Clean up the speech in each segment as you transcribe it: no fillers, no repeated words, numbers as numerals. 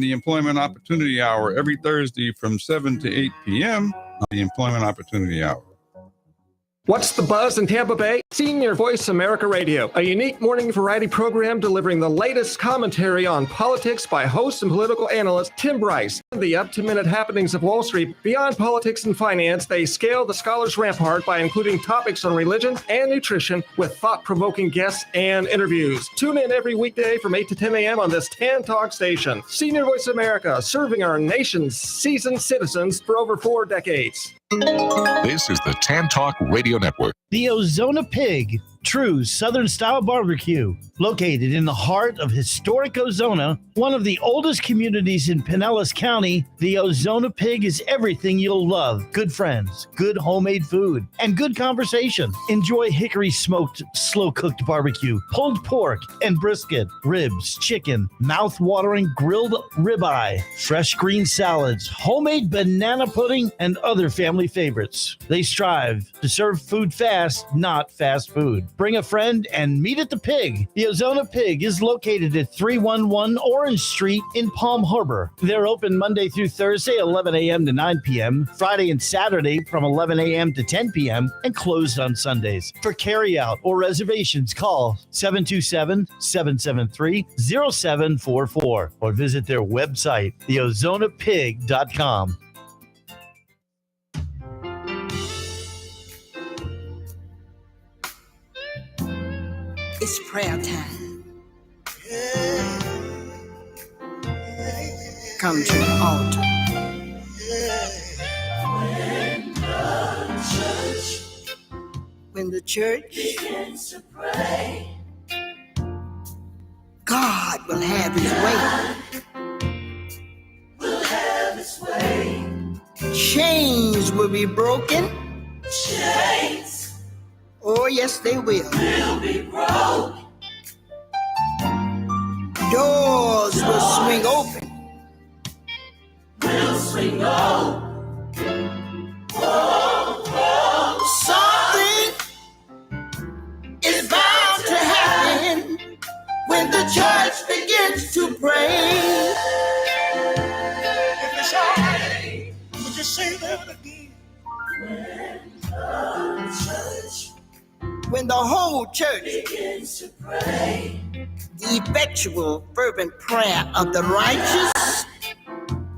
the Employment Opportunity Hour every Thursday from 7 to 8 p.m. on the Employment Opportunity Hour. What's the buzz in Tampa Bay? Senior Voice America Radio, a unique morning variety program delivering the latest commentary on politics by host and political analyst Tim Bryce. The up-to-minute happenings of Wall Street. Beyond politics and finance, they scale the scholar's rampart by including topics on religion and nutrition with thought-provoking guests and interviews. Tune in every weekday from 8 to 10 a.m. on this TAN Talk station. Senior Voice America, serving our nation's seasoned citizens for over 4 decades. This is the TAN Talk Radio Network. The Ozona Pig, true Southern-style barbecue. Located in the heart of historic Ozona, one of the oldest communities in Pinellas County, the Ozona Pig is everything you'll love. Good friends, good homemade food, and good conversation. Enjoy hickory-smoked, slow-cooked barbecue, pulled pork, and brisket, ribs, chicken, mouth-watering grilled ribeye, fresh green salads, homemade banana pudding, and other family favorites. They strive to serve food fast, not fast food. Bring a friend and meet at the Pig. The Ozona Pig is located at 311 Orange Street in Palm Harbor. They're open Monday through Thursday, 11 a.m. to 9 p.m., Friday and Saturday from 11 a.m. to 10 p.m., and closed on Sundays. For carryout or reservations, call 727-773-0744 or visit their website, theozonapig.com. It's prayer time. Come to the altar. When the church begins to pray, God will have his way. Chains will be broken. Oh, yes, they will. Be broke. Doors will swing open. Something is bound to happen when the church begins to pray. If it's all right, would you say that again? When the whole church begins to pray, the effectual, fervent prayer of the righteous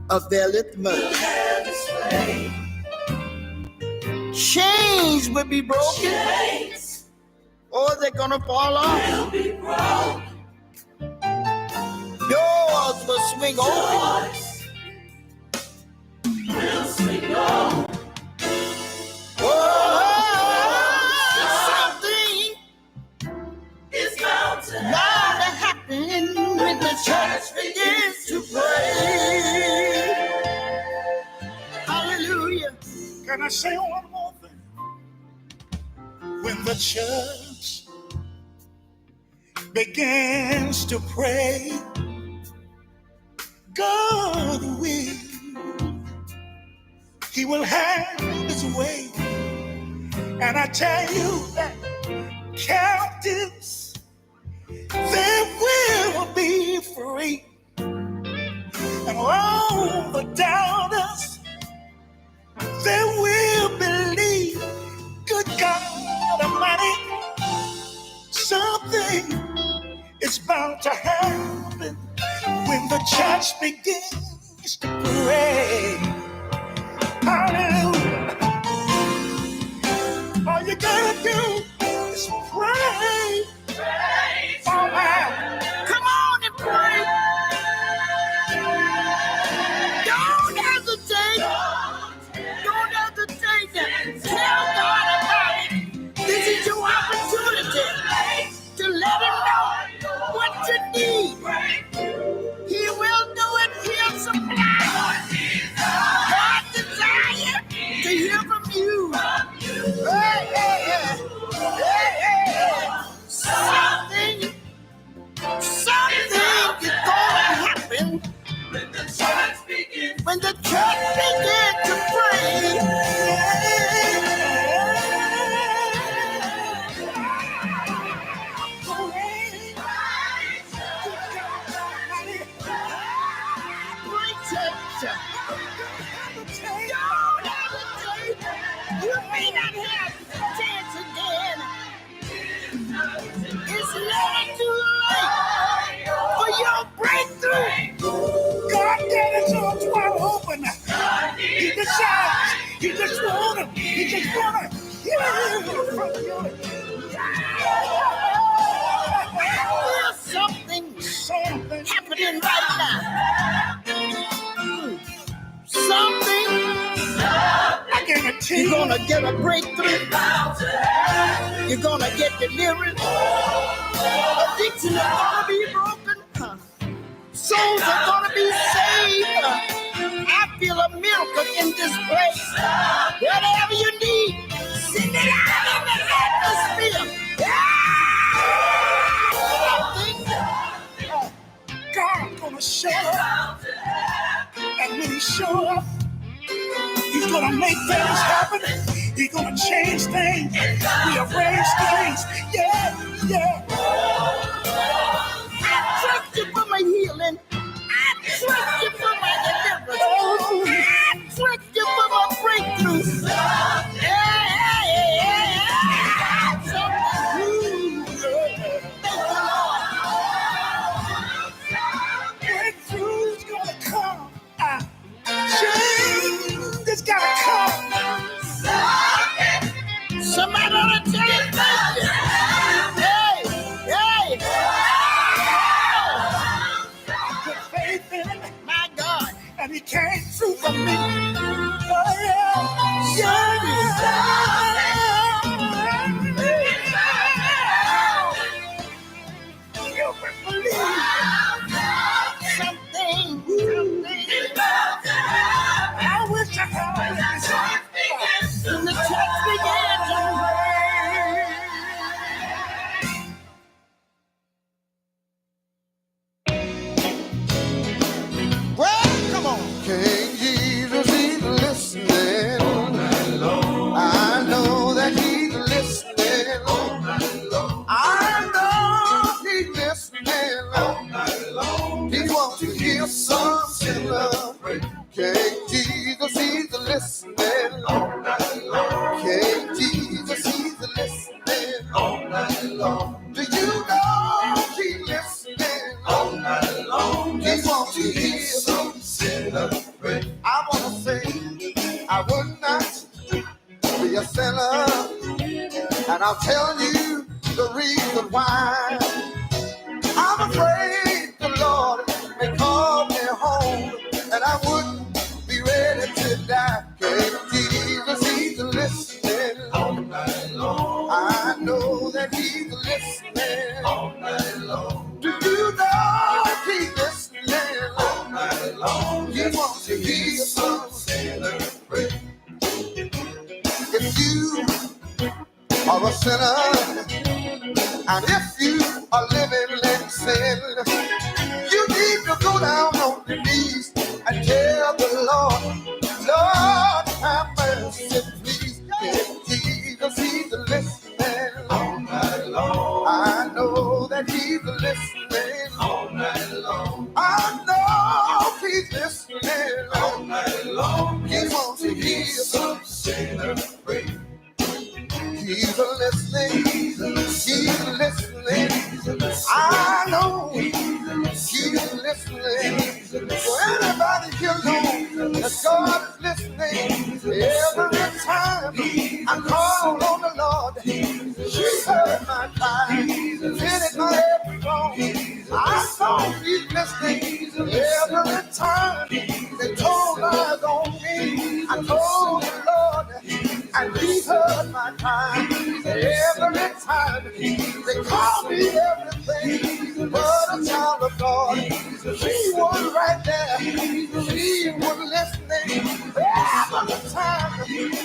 availeth much. Chains will be broken, or they're gonna fall off. Doors will swing open. Bound to happen when the church begins to pray. Hallelujah. Can I say one more thing? When the church begins to pray, God will. He will have his way. And I tell you that captives, they will be free. And all the doubters, they will believe. Good God Almighty, something is bound to happen when the church begins to pray. Hallelujah. All you gotta do is pray. All right. Come on and pray. Don't hesitate. Don't hesitate. Tell God about it. This is your opportunity to let him know what you need. He will do it. He'll supply. God desires to hear from you. Hey, hey, hey. Hey, hey. Something is going to happen when the church begins to pray. touch. Don't hesitate. You may not have the chance again. It's never too late for your breakthrough. God got his arms wide open. He decides. He just wanna hear from you. Something happening right now. Something. I guarantee you're gonna get a breakthrough. You're gonna get deliverance. Addictions are gonna be broken. Souls are gonna be saved. I feel a miracle in this place. Whatever you need, send it out in the atmosphere. God's gonna show up. And when he shows up, he's gonna make things happen. He's gonna change things. Rearrange things. Yeah. I trust you for my healing. I trust you for my deliverance. I trust you for my breakthrough. Breakthrough's gonna come. Change is gotta come. Somebody ought to tell you thank you. Hey. Put faith in him. My God. And he came through for me. Oh, You can believe something. I wish I had And the church began to Well, come on. King Jesus, he's listening. I know that he's listening. I know he's listening. He wants to hear some sinner. King Jesus, he's listening. King Jesus, he's listening. Do you know he's listening? He wants to hear some sinner. I want to say I would not be a sinner, and I'll tell you the reason why. I'm afraid the Lord may call me home, and I wouldn't be ready to die. King Jesus, he's listening. I know that he's listening. Do you know he's listening? He wants to hear some sinner. If you are a sinner, and if you are living in sin, you need to go down on your knees and tell the Lord, Lord, have mercy, please. Jesus, he's listening. I know that he's listening. I know he's listening. He wants to hear some sinner pray. He's listening. He's listening. I know he's listening. So anybody here know that God is listening? Every time I call on the Lord, He heard my cry, fitted my every wrong. I know he's listening. Every time they told lies on me, I told the Lord, and He heard my cry. Every time they call me everything but a child of God, He was right there. He was listening. Every time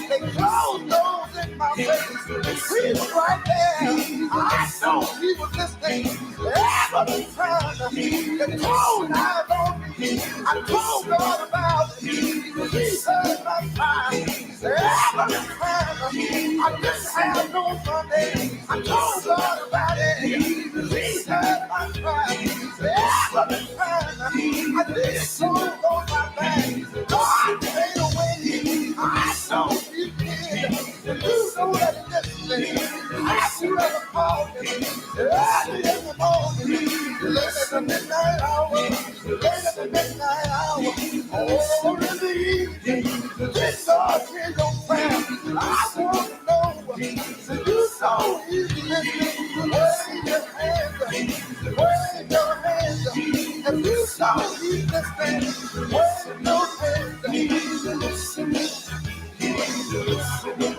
they closed doors in my face, He was right there. I know He was listening. Every time they closed eyes on me, I told God about it. He heard my cry. Every time I didn't have no money, I told God about it. He heard my cry. Every time I didn't go on my back, midnight hour, or in the evening, this God is on prayer. I want to know, so you know he's listening. Wave your hands, wave your hands. If you know he's listening, wave your hands. He's listening. He's listening.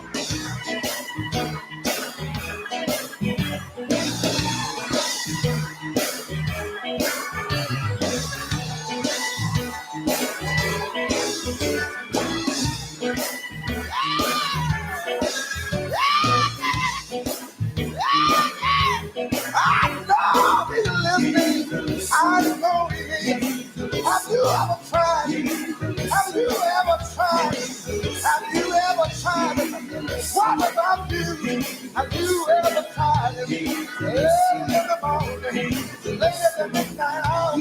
I know he is. Have you ever tried? Have you ever tried? Have you ever tried? What about you? Have you ever tried? Early in the morning, late at the midnight hour,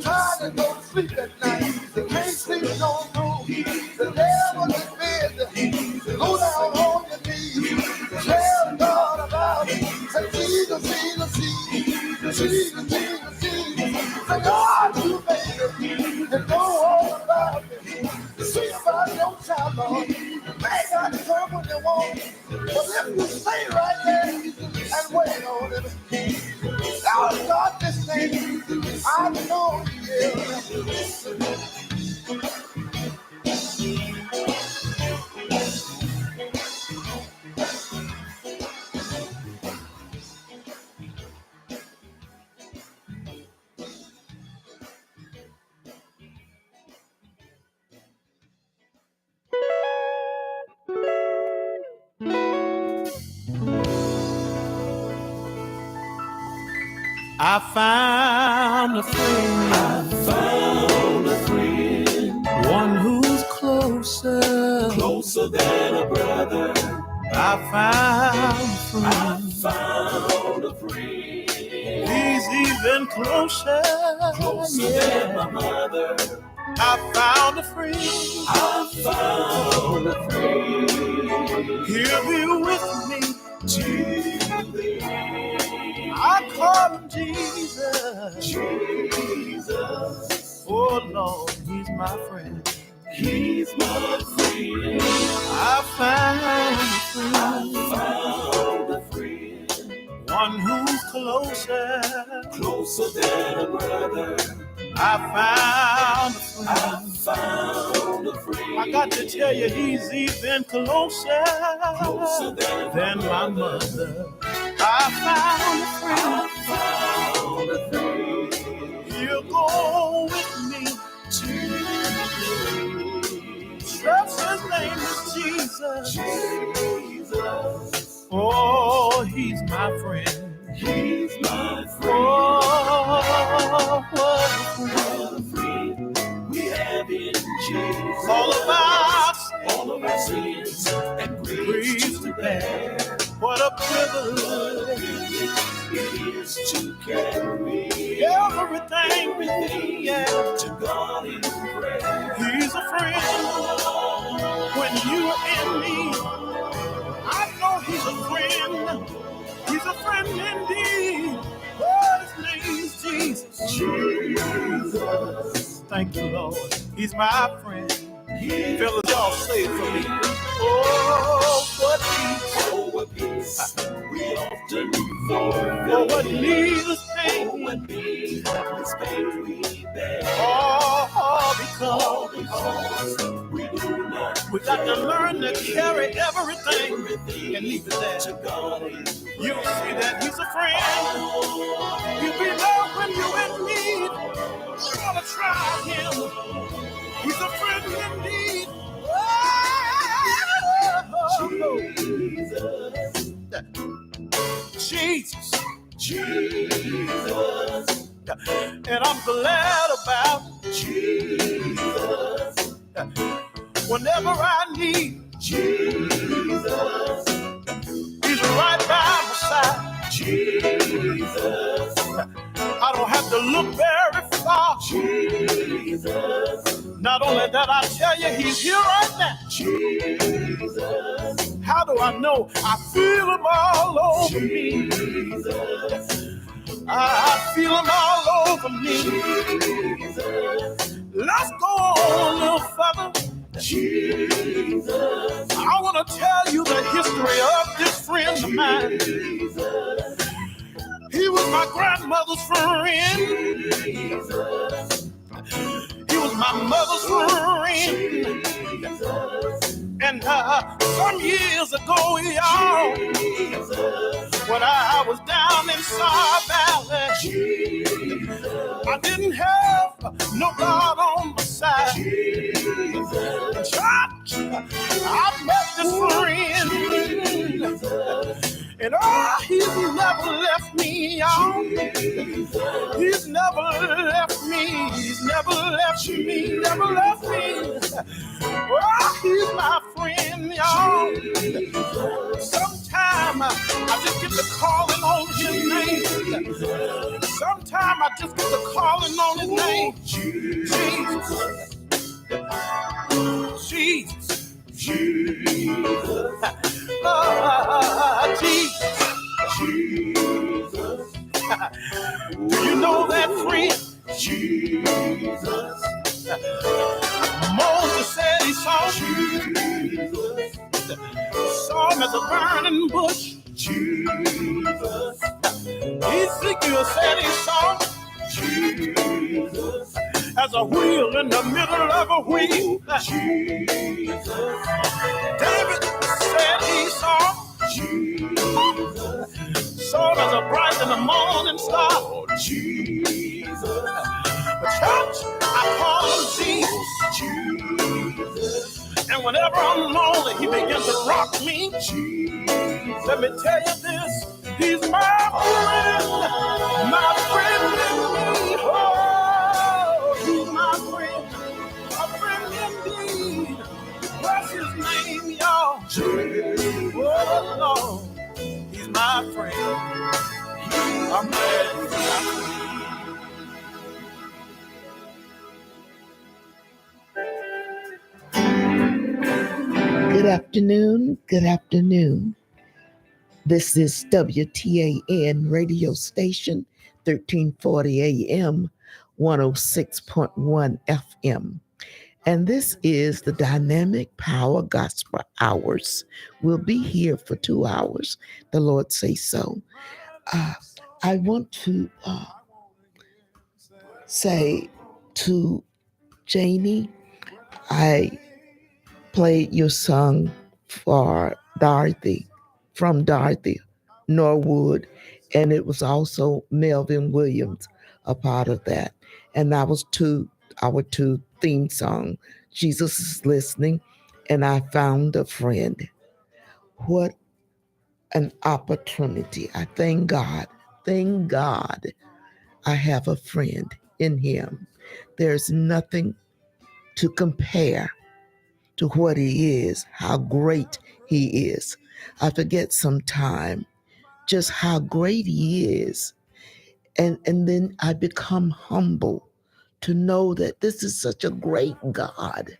trying to go to sleep at night. You can't sleep no more. The devil is busy. Go down on your knees. Tell God about it. Say, Jesus, Jesus, Jesus, Jesus, Jesus, Jesus. Say, God, you made it. And know all about it. See about your child, Lord. May not come when you want. But if you stay right there and wait on it, God, this thing, I know He is. I found a friend. I found a friend. One who's closer than a brother. I found a friend. I found a friend. He's even closer than my mother. I found a friend. I found a friend. He'll be with me till the end. I call him Jesus. Jesus. Oh Lord, he's my friend. He's my friend. I found a friend. One who's closer than a brother. I found a friend. I got to tell you, he's even closer than my mother. I found a friend. He'll go with me to trust. His name is Jesus. Oh, he's my friend. He's my friend. Oh, what a friend we have in Jesus. All of our sins and griefs to bear. What a privilege it is to carry everything to God in prayer. He's a friend when you're in need. I know he's a friend. He's a friend indeed. Oh, his name's Jesus. Jesus. Thank you, Lord. He's my friend. Fellas, y'all say it for me. Oh, what peace we often forfeit. Oh, what needless pain. Oh, what needless pain we bear. All because we do not. We got to learn to carry everything and leave it there to God. You see that he's a friend. He'll be there when you're in need. You gotta try him. He's a friend indeed. Jesus. And I'm glad about Jesus. Whenever I need Jesus, he's right by my side. Jesus. I don't have to look very far. Jesus. Not only that, I tell you, he's here right now. Jesus. How do I know? I feel him all over me. Jesus. I feel him all over me. Jesus. Jesus. I want to tell you the history of this friend of mine. Jesus. He was my grandmother's friend. Jesus. He was my mother's friend. Jesus. And some years ago, y'all, when I was down in Star Valley, I didn't have no God on my side. Church, I met this friend, and he's never left me, y'all. He's never left me. He's never left me. Never left me. He's my friend, y'all. Sometimes I just get to calling on his name. Sometimes I just get to calling on his name. Jesus. Jesus. Jesus. Jesus. Do you know that friend? Jesus. Moses said he saw Jesus. Saw him as a burning bush. Jesus. Ezekiel said he saw Jesus as a wheel in the middle of a wheel. Jesus. David said he saw Jesus. Saw him as a bright in the morning star. Jesus. Church, I call him Jesus. And whenever I'm lonely, he begins to rock me. Jesus. Let me tell you this, he's my friend indeed. Oh, he's my friend, a friend indeed. What's his name, y'all? Jesus. Oh, Lord, he's my friend. I'm glad he's my friend. Good afternoon. Good afternoon. This is WTAN radio station, 1340 AM, 106.1 FM. And this is the Dynamic Power Gospel Hours. We'll be here for 2 hours. The Lord say so. I want to say to Janie, I played your song for Dorothy, from Dorothy Norwood, and it was also Melvin Williams a part of that. And that was our two theme song, Jesus is Listening, and I Found a Friend. What an opportunity. I thank God I have a friend in him. There's nothing to compare to what he is, how great he is. I forget sometime just how great he is. And then I become humble to know that this is such a great God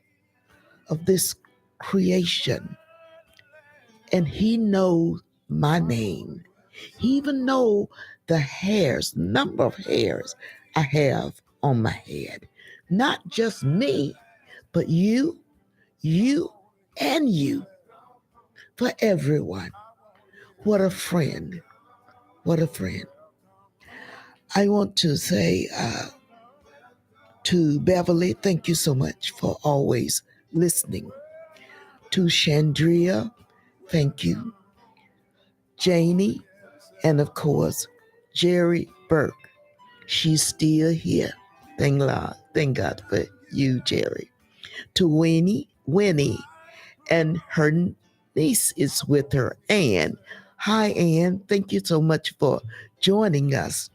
of this creation. And he knows my name. He even knows the number of hairs I have on my head. Not just me, but you, and you. For everyone. What a friend. What a friend. I want to say to Beverly, thank you so much for always listening. To Chandria, thank you. Janie, and of course, Jerry Burke. She's still here. Thank God for you, Jerry. To Winnie, and her niece is with her, Ann. Hi, Ann. Thank you so much for joining us.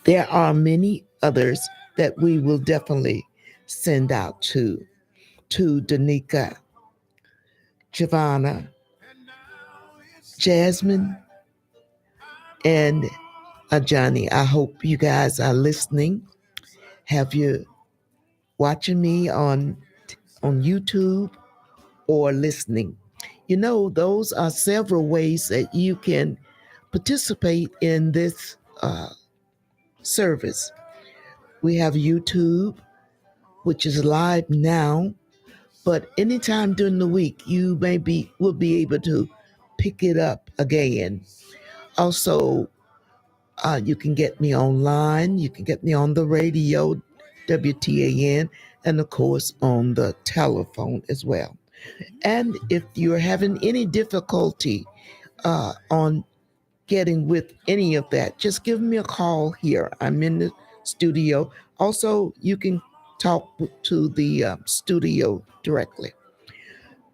There are many others that we will definitely send out to Danica, Giovanna, Jasmine, and Johnny. I hope you guys are listening. Have you watching me on YouTube or listening? You know, those are several ways that you can participate in this service. We have YouTube, which is live now, but anytime during the week, you will be able to pick it up again. Also, you can get me online. You can get me on the radio, WTAN, and of course on the telephone as well. And if you're having any difficulty on getting with any of that, just give me a call here. I'm in the studio. Also, you can talk to the studio directly.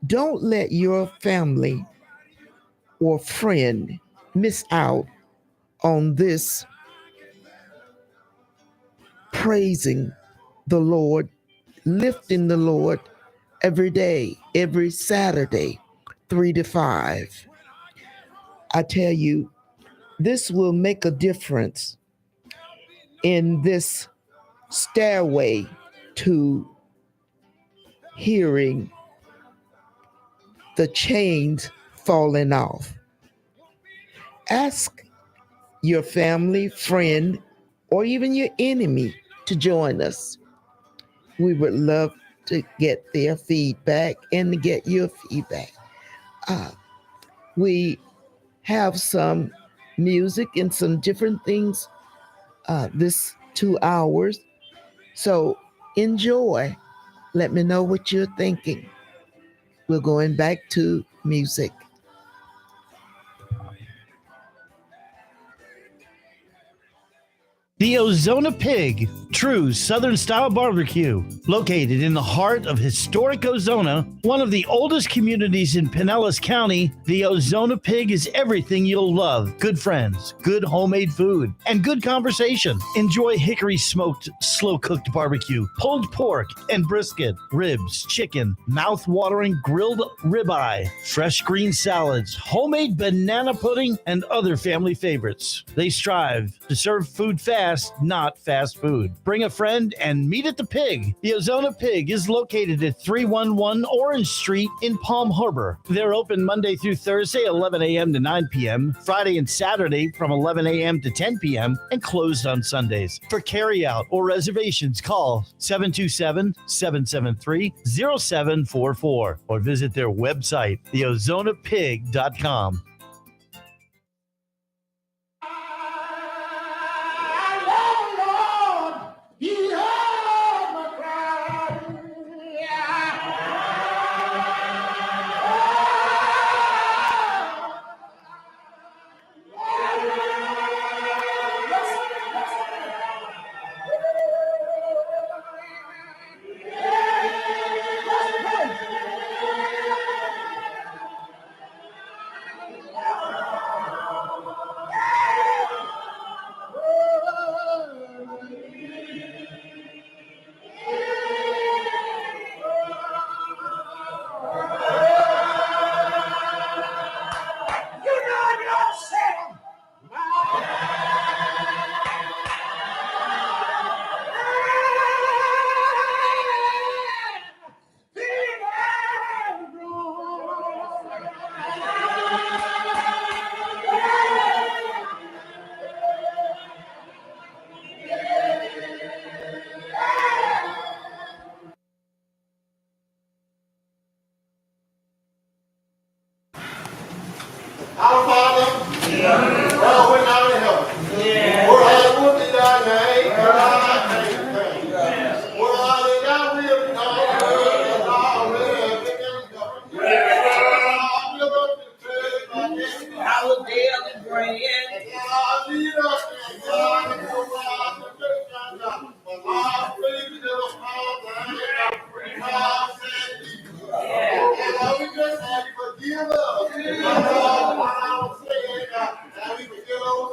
Don't let your family or friend miss out on this praising the Lord, lifting the Lord every day, every Saturday, 3 to 5. I tell you, this will make a difference in this stairway to hearing the chains falling off. Ask your family, friend, or even your enemy to join us. We would love to get their feedback and to get your feedback. We have some music and some different things this 2 hours. So enjoy. Let me know what you're thinking. We're going back to music. The Ozona Pig, true Southern style barbecue, located in the heart of historic Ozona, one of the oldest communities in Pinellas County. The Ozona Pig is everything you'll love: good friends, good homemade food, and good conversation. Enjoy hickory smoked, slow cooked barbecue, pulled pork and brisket, ribs, chicken, mouth-watering grilled ribeye, fresh green salads, homemade banana pudding, and other family favorites. They strive to serve food fast, not fast food. Bring a friend and meet at the Pig. The Ozona Pig is located at 311 Orange Street in Palm Harbor. They're open Monday through Thursday, 11 a.m. to 9 p.m., Friday and Saturday from 11 a.m. to 10 p.m., and closed on Sundays. For carryout or reservations, call 727-773-0744 or visit their website, theozonapig.com. Our Father, well, we're now in heaven. We're able to thy name, and thy name. We're all in thy will, because we're already in Our daily bread. We just have to forgive us. And we forgive those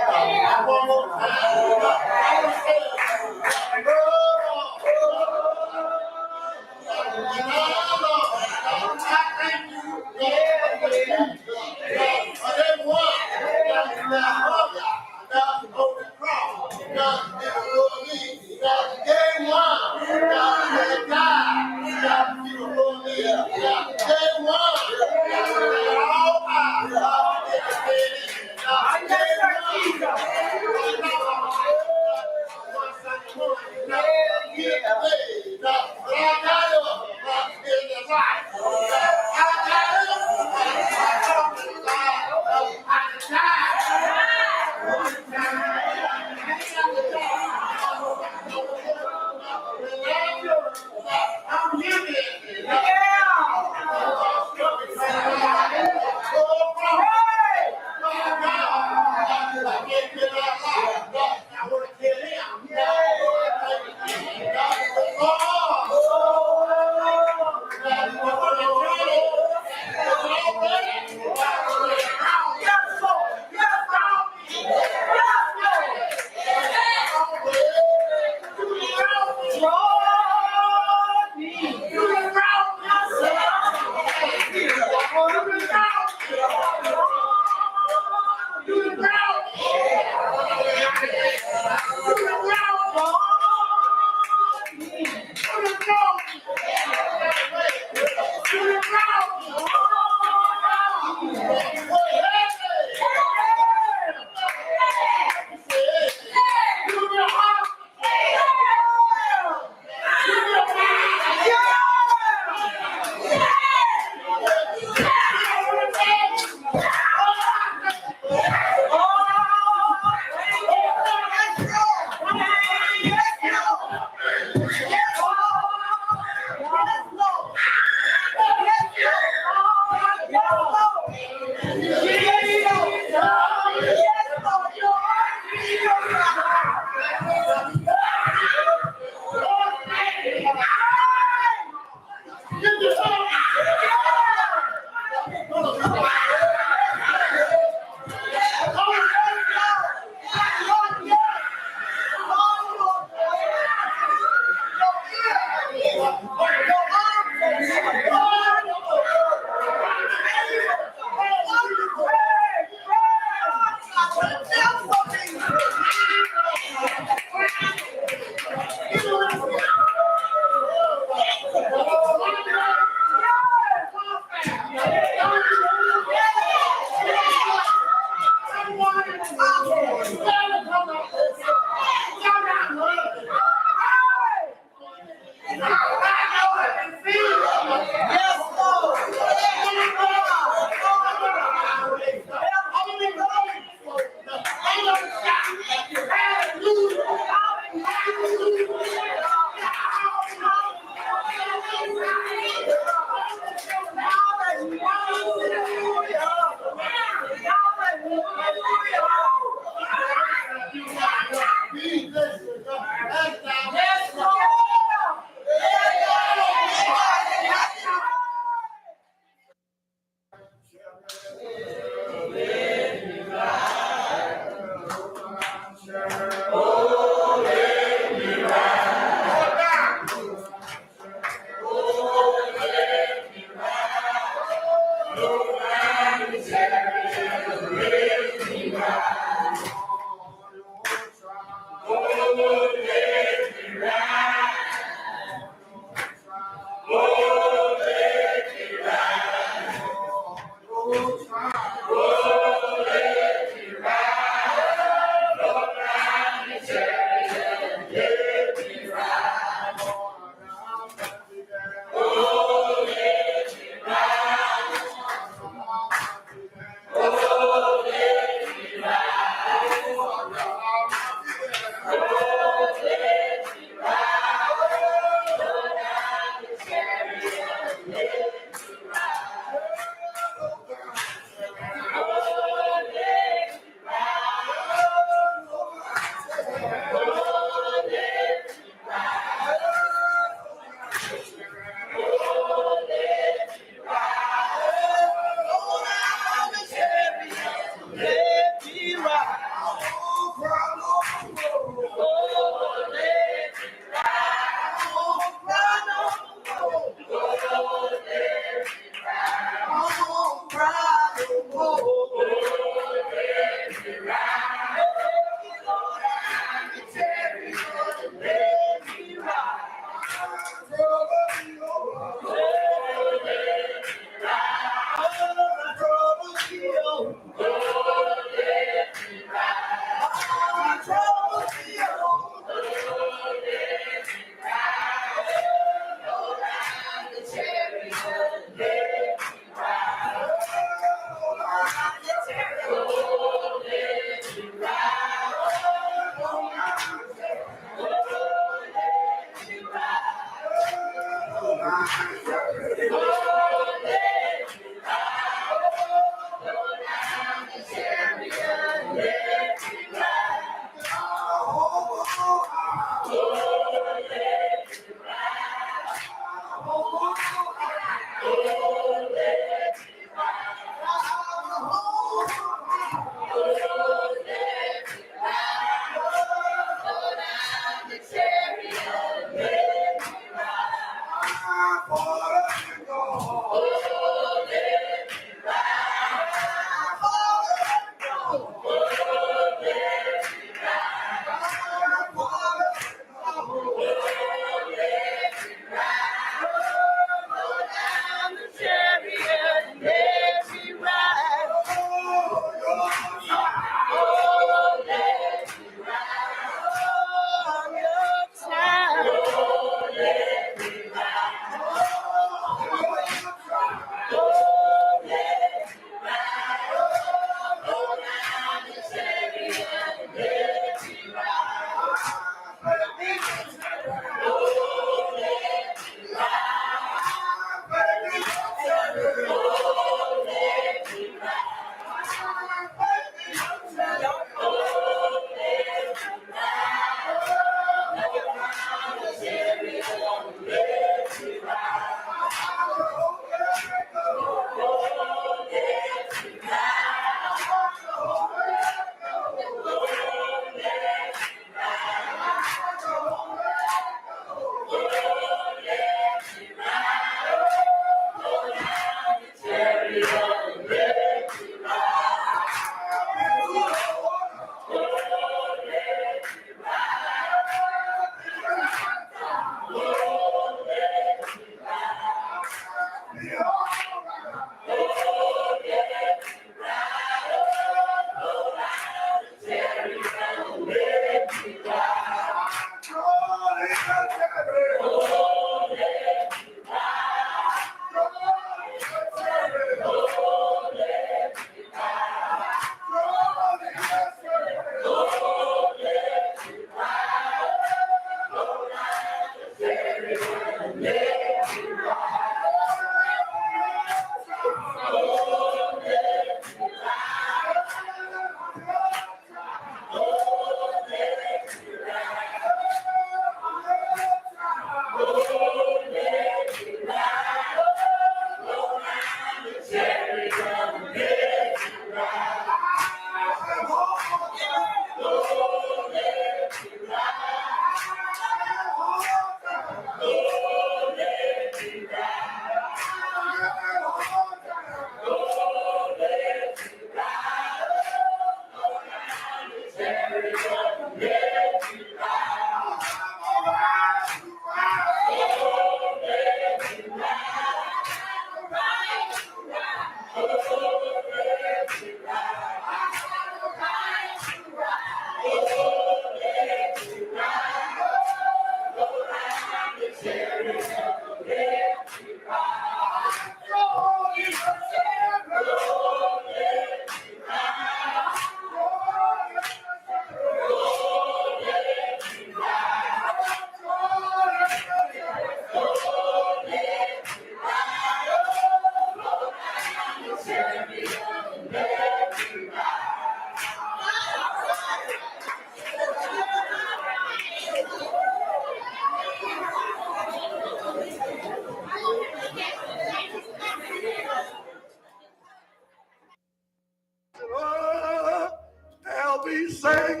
be singing,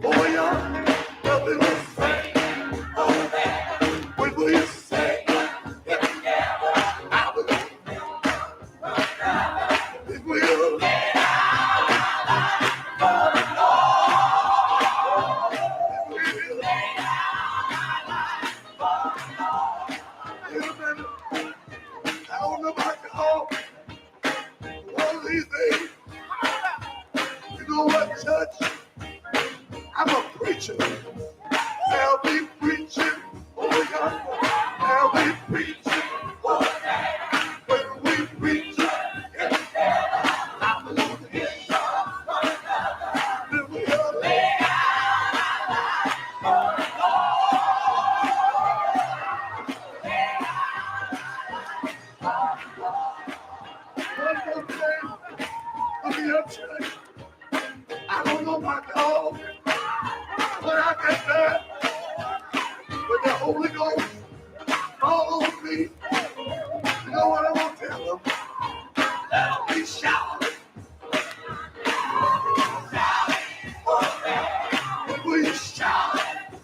oh yeah, nothing will sing, oh there. When we sing, get together, I will if we'll lay our lives for the Lord. If we'll lay our lives for the Lord. Wait a minute, I don't know about y'all. One of these days, you know what, church? I'm a preacher. I'll be preaching over yonder. I'll be preaching over there. When we preach it, it's there. I'm going to get some one another. Then we'll lay our lives for the Lord. Lay our lives for the Lord. One more thing. Let me up, church. I don't know my dog, but I get there with the Holy Ghost all over me. You know what I want to tell them? Let them be shouting. When we shout,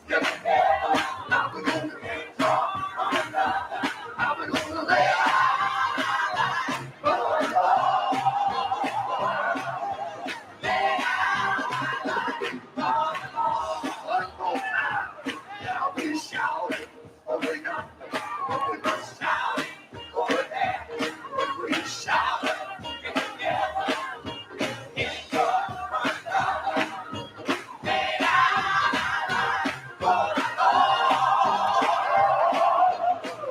get together. Now we're going to get drunk on another. Now we're going to lay our lives for the Lord. Lay our lives for the Lord. One more time. Now we shouting over yonder. We must shout over there. When we shout, get together. Get drunk on another. Lay our lives for the Lord.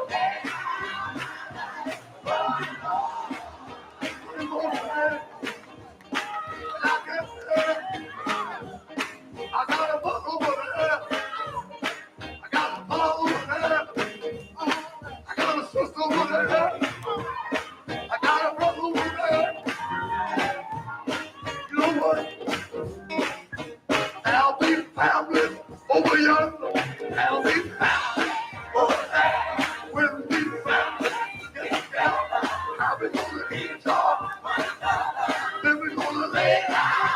Lay our lives for the Lord. One more time. I got a book over there. I got a ball over there. I got a sister over there. I got a brother over there. You know what? I'll be family over yonder. I'll be family over there. When we family get together, I'll be gonna eat talk one another. Then we're gonna lay down.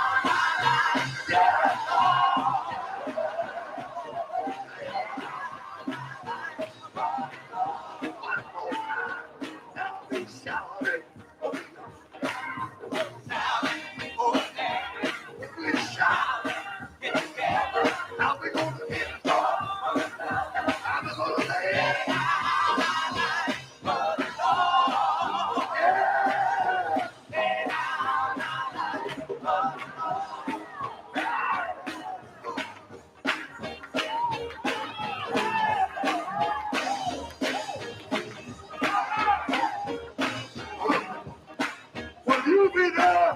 Will you be there?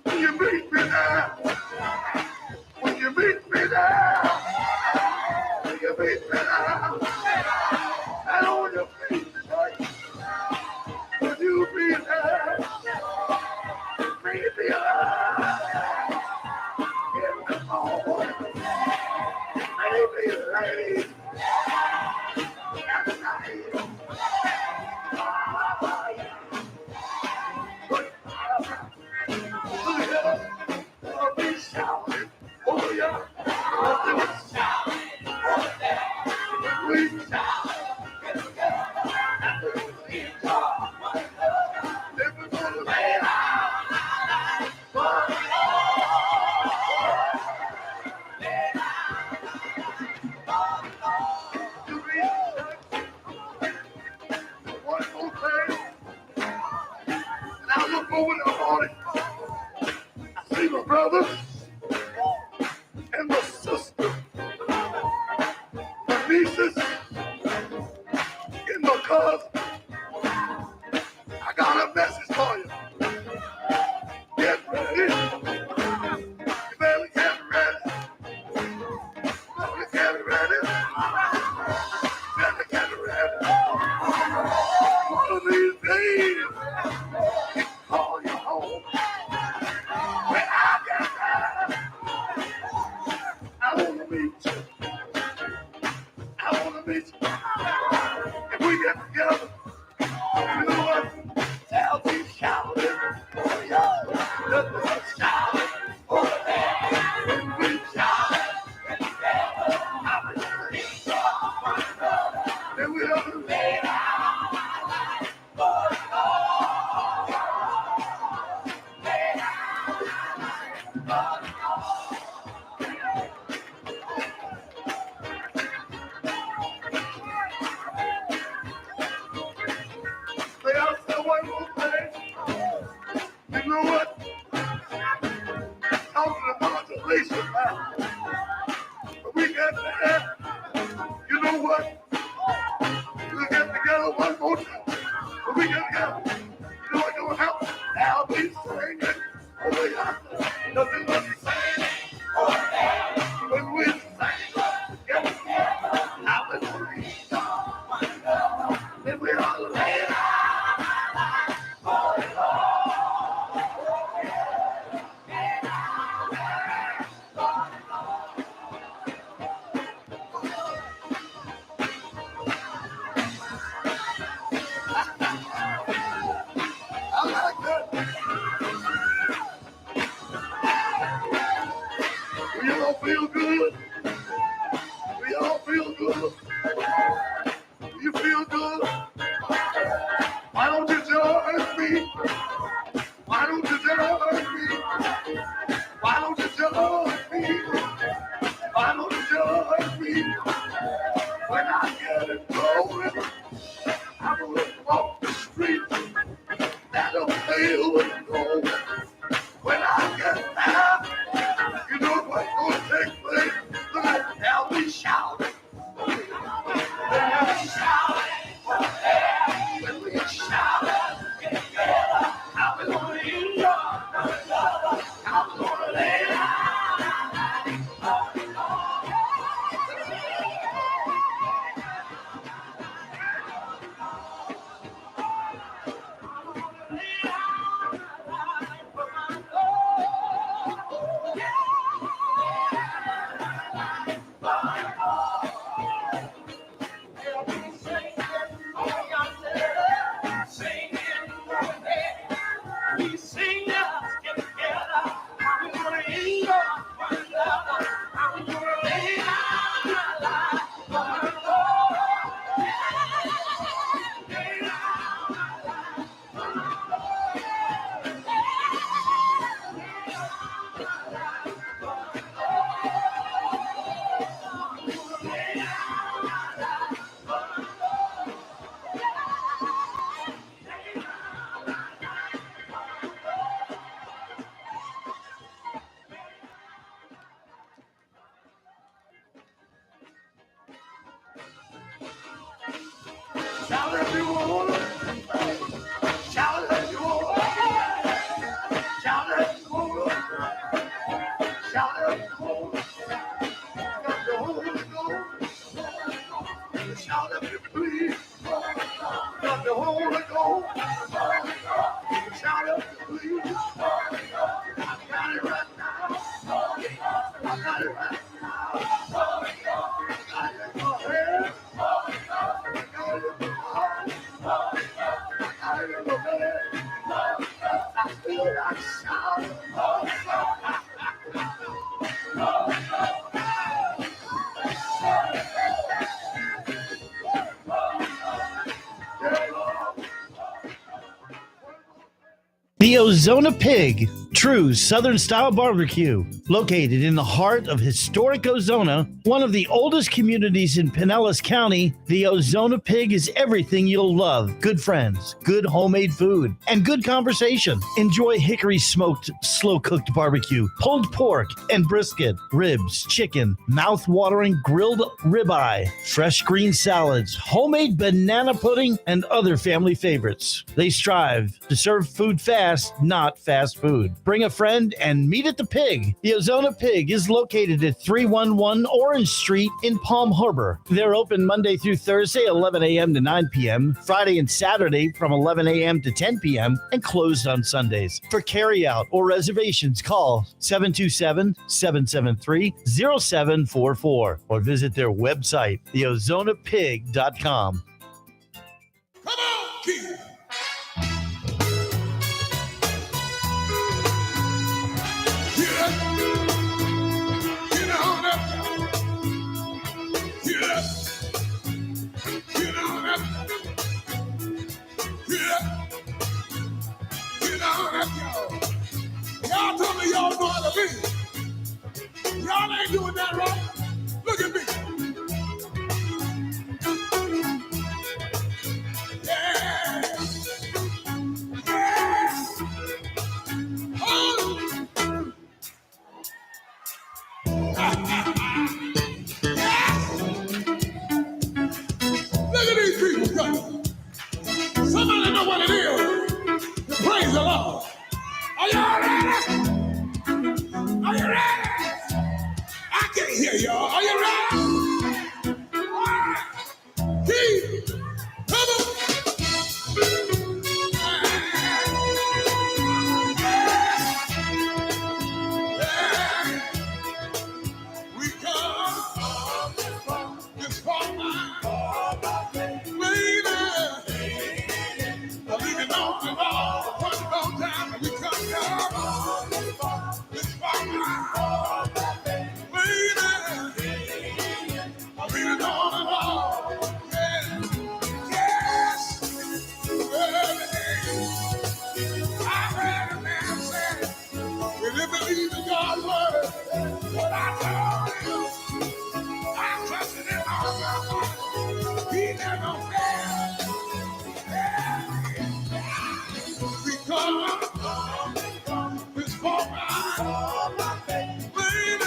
Will you meet me there? Will you meet me there? Will you meet me there? And on your feet tonight. Will you be there? Meet me there. In the morning. Maybe late. At night. I'll be shouting, oh yeah, I'll be shouting, oh there. We shout, get together, and we'll be talk one another. Then we're gonna lay our lives for the Lord. Lay our lives for the Lord. You read one more thing, and I'll look over the morning. See my brother and my sister, my nieces, and my cousin. I got a message for you. Get ready. You better get ready. Better get ready. Better get ready. One of these days, he call you home. When I get there, I want to meet you. I want to meet you. If we get together, you know what? I'll be shouting. Oh, yeah. Nothing but shouting. legislation now. But we got that. You know what? We'll get together one more time. But we get together. You know what's going to happen? I'll be singing. Oh, yeah. Nothing but singing. Oh, yeah. When we sing, get together. I'll be singing. Then we all lay it out. Feel good. We all feel good. You feel good? Why don't you join me? Why don't you join me? Why don't you join me? Why don't you join me? When I get it going, I'm gonna walk the street that'll fail with gold. When I get there, you know what's gonna take place? Look at how we shout. When we shout, when we shout, how we gonna enjoy, how we gonna lay shout if you want. Shout if you want. Shout if you want. Shout if you want. Got the Holy Ghost. Shout if you please. Got the Holy Ghost. Shout if you please. I got it right now. I got it right now. I got it in my head. I got it in my heart. I got it in my head. I feel like shouting. The Ozona Pig, true Southern style barbecue, located in the heart of historic Ozona, one of the oldest communities in Pinellas County. The Ozona Pig is everything you'll love: good friends, good homemade food, and good conversation. Enjoy hickory smoked, slow cooked barbecue, pulled pork and brisket, ribs, chicken, mouth-watering grilled ribeye, fresh green salads, homemade banana pudding, and other family favorites. They strive to serve food fast, not fast food. Bring a friend and meet at the Pig. The Ozona Pig is located at 311 Orange Street in Palm Harbor. They're open Monday through Thursday, 11 a.m. to 9 p.m., Friday and Saturday from 11 a.m. to 10 p.m., and closed on Sundays. For carryout or reservations, call 727-773-0744 or visit their website, theozonapig.com. Come on, Keith. Y'all told me y'all know how to be. Y'all ain't doing that right. Look at me. Yeah. Yeah. Oh. here, y'all. Are you ready? Keep. Come on. We come this far now, baby. Leaving on the ball, one more time, and we come down this far now, baby. Leaving on the ball, yes, yes. I heard a man say, if you believe in God's word, what I told you, I trusted in all my heart. He never failed. Because this far baby,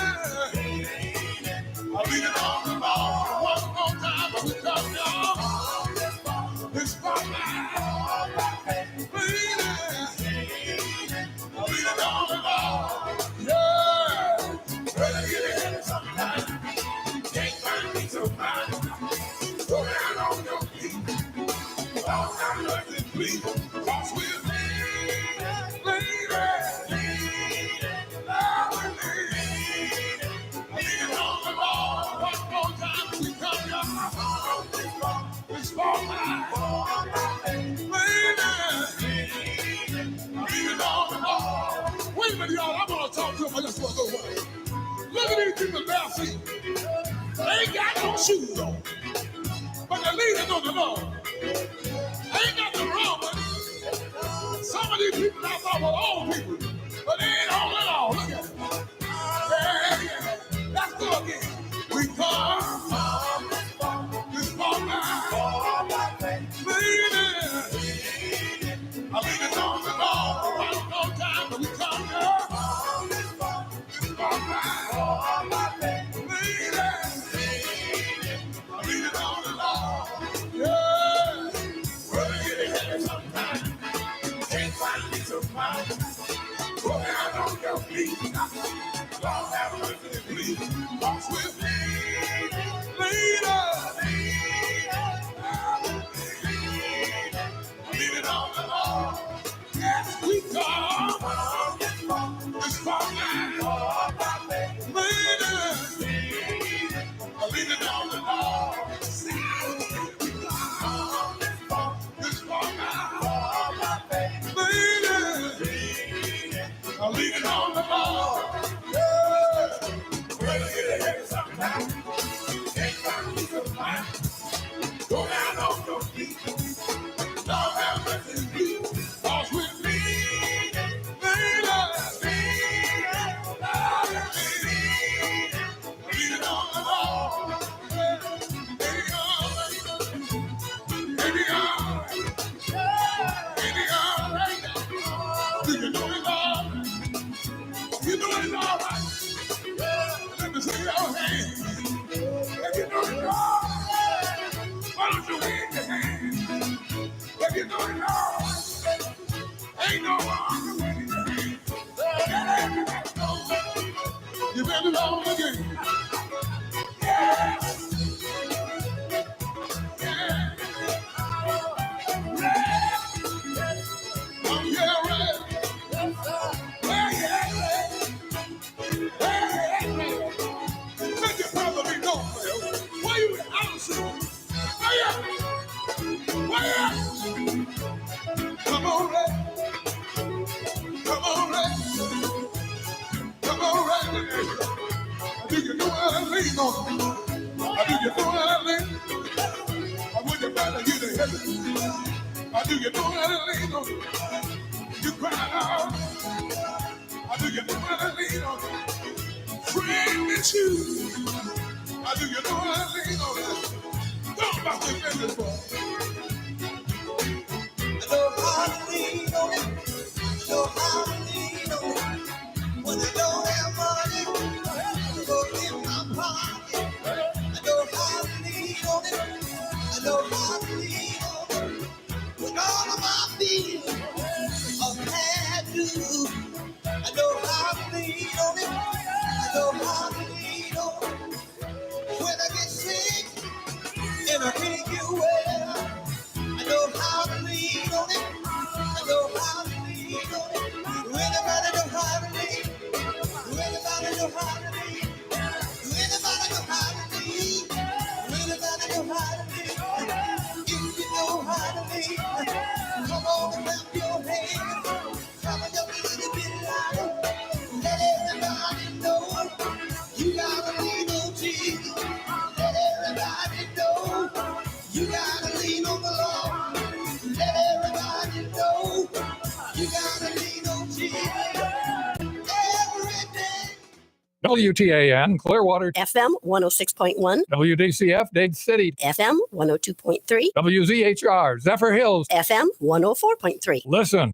I'll leave it on the ball one more time, but we come down this far baby, I'll leave it on the ball. Yeah, better get ahead of sometimes. You can't find me so fine. Go down on your feet. All time nothing, please. Cause we're wait a minute, y'all. I'm gonna talk to them. I just want to go away. Look at these people bare feet. They ain't got no shoes on, but they're leaning on the Lord. Ain't nothing wrong with it. Some of these people I thought were old people, but they ain't old at all. Look at them. Yeah. Let's go again. We come this far now, baby. I leave it on the ball one more time, but we come here. This far now, baby. I leave it on the ball. Yeah. Well, they get ahead sometimes. Can't find me so fine. Go down on your feet. Lord have mercy, please. Walk with me, later. Leave it on the Lord. Yes, we come. This far now, later. Leave it on the Lord. This far now, later. I'll leave it on the ball. Yeah. Better get ahead sometimes. Can't find me so fine. Go down on your feet. Lord have mercy, please. Walk with me, baby. Leave it on the ball. Baby, do you know it all? You know it's all right. Let me see your hands. If you know it's all, why don't you wave your hands? If you know it's all, ain't no wrong to wave your hands. You better know again. Yeah. Come on, Red. Come on, Red. Come on, Red. Do you know what I lean on? Do you know what I lean? I would you better get ahead of me. Do you know what I lean on? You cry out. Do you know what I lean on? Friend with you. Do you know what I lean on? Talk about the business, boy. I know how to lean on it. I know how to lean on it. When I don't have money, I go in my pocket. I know how to lean on it. I know how to lean on it. When all of my bills are past due, I know how to lean on it. I know how to lean on it. know how to lead? Anybody know how to lead? Anybody know how to lead? If you know how to lead, come on and clap your hands. Come on just a little bit louder. Let everybody know you gotta lean on Jesus. Let everybody know you gotta lean on the Lord. Let everybody know you gotta lean on Jesus every day. WTAN, Clearwater, FM 106.1, WDCF, Dade City, FM 102.3, WZHR, Zephyrhills. FM 104.3. Listen.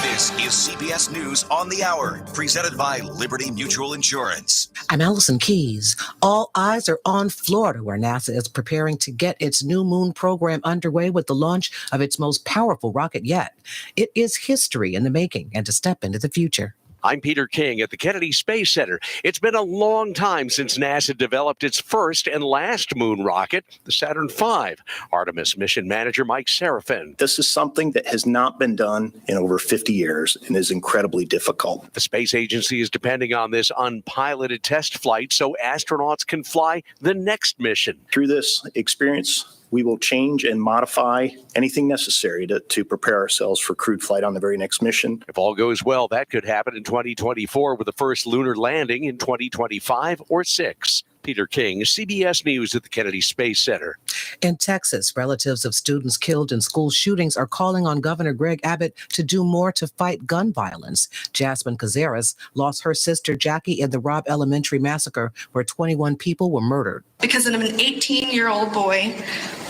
This is CBS News on the Hour, presented by Liberty Mutual Insurance. I'm Allison Keys. All eyes are on Florida, where NASA is preparing to get its new moon program underway with the launch of its most powerful rocket yet. It is history in the making and a step into the future. I'm Peter King at the Kennedy Space Center. It's been a long time since NASA developed its first and last moon rocket, the Saturn V. Artemis mission manager Mike Serafin. This is something that has not been done in over 50 years and is incredibly difficult. The space agency is depending on this unpiloted test flight so astronauts can fly the next mission. Through this experience, we will change and modify anything necessary to prepare ourselves for crewed flight on the very next mission. If all goes well, that could happen in 2024 with the first lunar landing in 2025 or 6. Peter King, CBS News at the Kennedy Space Center. In Texas, relatives of students killed in school shootings are calling on Governor Greg Abbott to do more to fight gun violence. Jasmine Cazares lost her sister Jackie in the Robb Elementary massacre, where 21 people were murdered. Because of an 18-year-old boy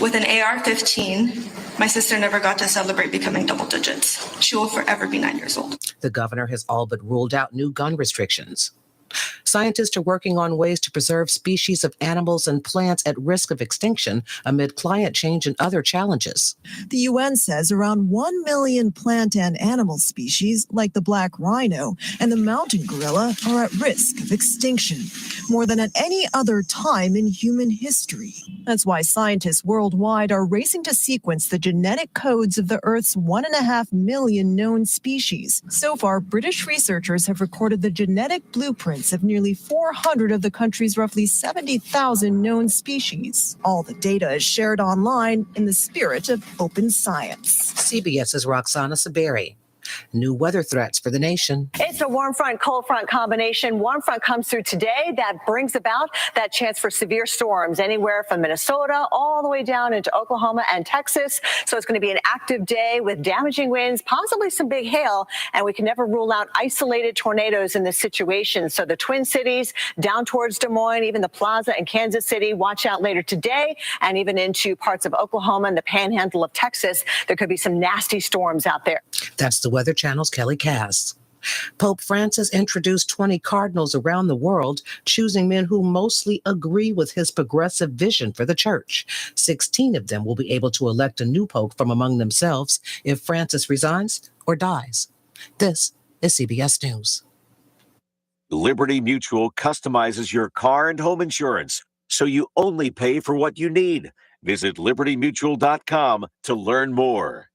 with an AR-15, my sister never got to celebrate becoming double digits. She will forever be 9 years old. The governor has all but ruled out new gun restrictions. Scientists are working on ways to preserve species of animals and plants at risk of extinction amid climate change and other challenges. The UN says around 1 million plant and animal species, like the black rhino and the mountain gorilla, are at risk of extinction, more than at any other time in human history. That's why scientists worldwide are racing to sequence the genetic codes of the Earth's 1.5 million known species. So far, British researchers have recorded the genetic blueprints of nearly 400 of the country's roughly 70,000 known species. All the data is shared online in the spirit of open science. CBS's Roxana Saberi. New weather threats for the nation. It's a warm front, cold front combination. Warm front comes through today. That brings about that chance for severe storms anywhere from Minnesota all the way down into Oklahoma and Texas. So it's going to be an active day with damaging winds, possibly some big hail, and we can never rule out isolated tornadoes in this situation. So the Twin Cities down towards Des Moines, even the Plaza and Kansas City, watch out later today, and even into parts of Oklahoma and the panhandle of Texas. There could be some nasty storms out there. That's the Weather Channel's Kelly Cass. Pope Francis introduced 20 cardinals around the world, choosing men who mostly agree with his progressive vision for the church. 16 of them will be able to elect a new pope from among themselves if Francis resigns or dies. This is CBS News. Liberty Mutual customizes your car and home insurance, so you only pay for what you need. Visit libertymutual.com to learn more.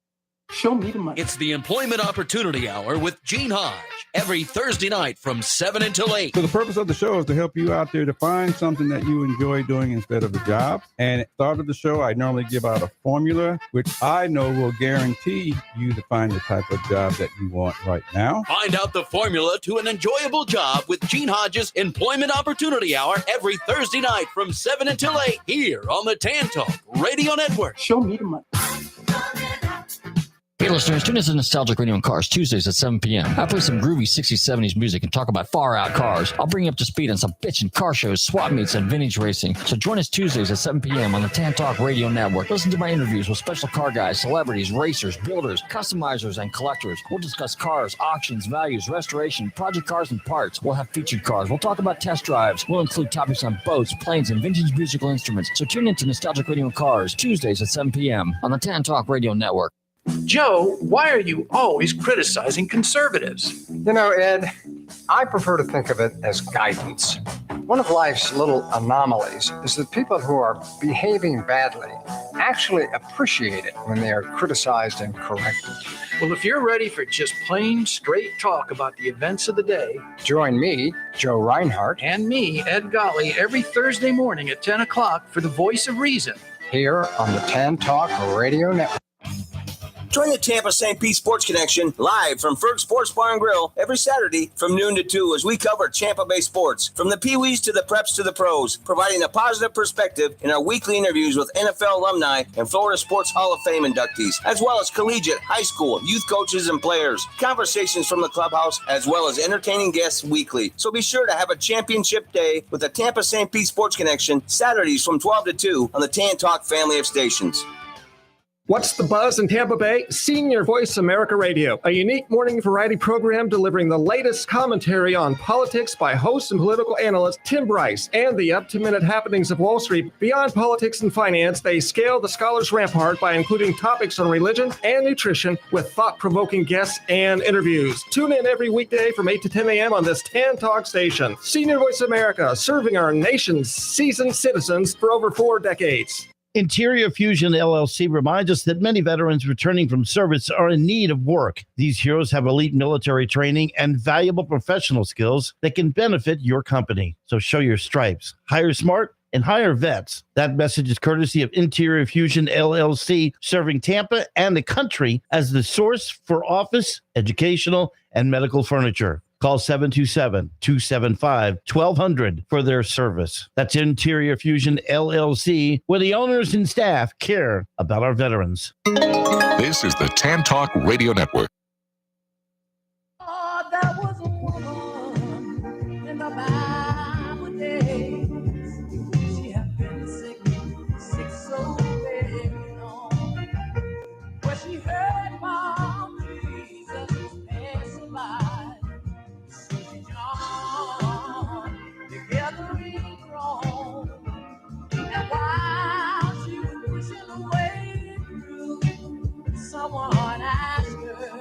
Show me the money. It's the Employment Opportunity Hour with Gene Hodge every Thursday night from 7 until 8. So the purpose of the show is to help you out there to find something that you enjoy doing instead of a job. And at the start of the show, I normally give out a formula, which I know will guarantee you to find the type of job that you want right now. Find out the formula to an enjoyable job with Gene Hodge's Employment Opportunity Hour every Thursday night from 7 until 8 here on the Tan Talk Radio Network. Show me the money. Hey listeners, tune in to Nostalgic Radio on Cars Tuesdays at 7 p.m. I play some groovy 60s, 70s music and talk about far-out cars. I'll bring you up to speed on some bitchin' car shows, swap meets, and vintage racing. So join us Tuesdays at 7 p.m. on the Tan Talk Radio Network. Listen to my interviews with special car guys, celebrities, racers, builders, customizers, and collectors. We'll discuss cars, auctions, values, restoration, project cars, and parts. We'll have featured cars. We'll talk about test drives. We'll include topics on boats, planes, and vintage musical instruments. So tune in to Nostalgic Radio on Cars Tuesdays at 7 p.m. on the Tan Talk Radio Network. Joe, why are you always criticizing conservatives? You know, Ed, I prefer to think of it as guidance. One of life's little anomalies is that people who are behaving badly actually appreciate it when they are criticized and corrected. Well, if you're ready for just plain straight talk about the events of the day, join me, Joe Reinhardt, and me, Ed Gottlieb, every Thursday morning at 10 o'clock for the Voice of Reason here on the Tan Talk Radio Network. Join the Tampa St. Pete Sports Connection live from Ferg Sports Bar and Grill every Saturday from noon to 2 as we cover Tampa-based sports, from the Pee-wees to the preps to the pros, providing a positive perspective in our weekly interviews with NFL alumni and Florida Sports Hall of Fame inductees, as well as collegiate, high school, youth coaches, and players. Conversations from the clubhouse, as well as entertaining guests weekly. So be sure to have a championship day with the Tampa St. Pete Sports Connection, Saturdays from 12 to 2 on the Tan Talk family of stations. What's the buzz in Tampa Bay? Senior Voice America Radio, a unique morning variety program delivering the latest commentary on politics by host and political analyst Tim Bryce and the up-to-minute happenings of Wall Street. Beyond politics and finance, they scale the scholar's rampart by including topics on religion and nutrition with thought-provoking guests and interviews. Tune in every weekday from 8 to 10 a.m. on this Tan Talk station. Senior Voice America, serving our nation's seasoned citizens for over 4 decades. Interior Fusion LLC reminds us that many veterans returning from service are in need of work. These heroes have elite military training and valuable professional skills that can benefit your company. So show your stripes, hire smart, and hire vets. That message is courtesy of Interior Fusion LLC, serving Tampa and the country as the source for office, educational, and medical furniture. Call 727-275-1200 for their service. That's Interior Fusion LLC, where the owners and staff care about our veterans. This is the Tan Talk Radio Network. Oh, there was a woman in the Bible days. She had been sick so very long. But she heard about Jesus and survived. And while she was pushing her way through, someone asked her,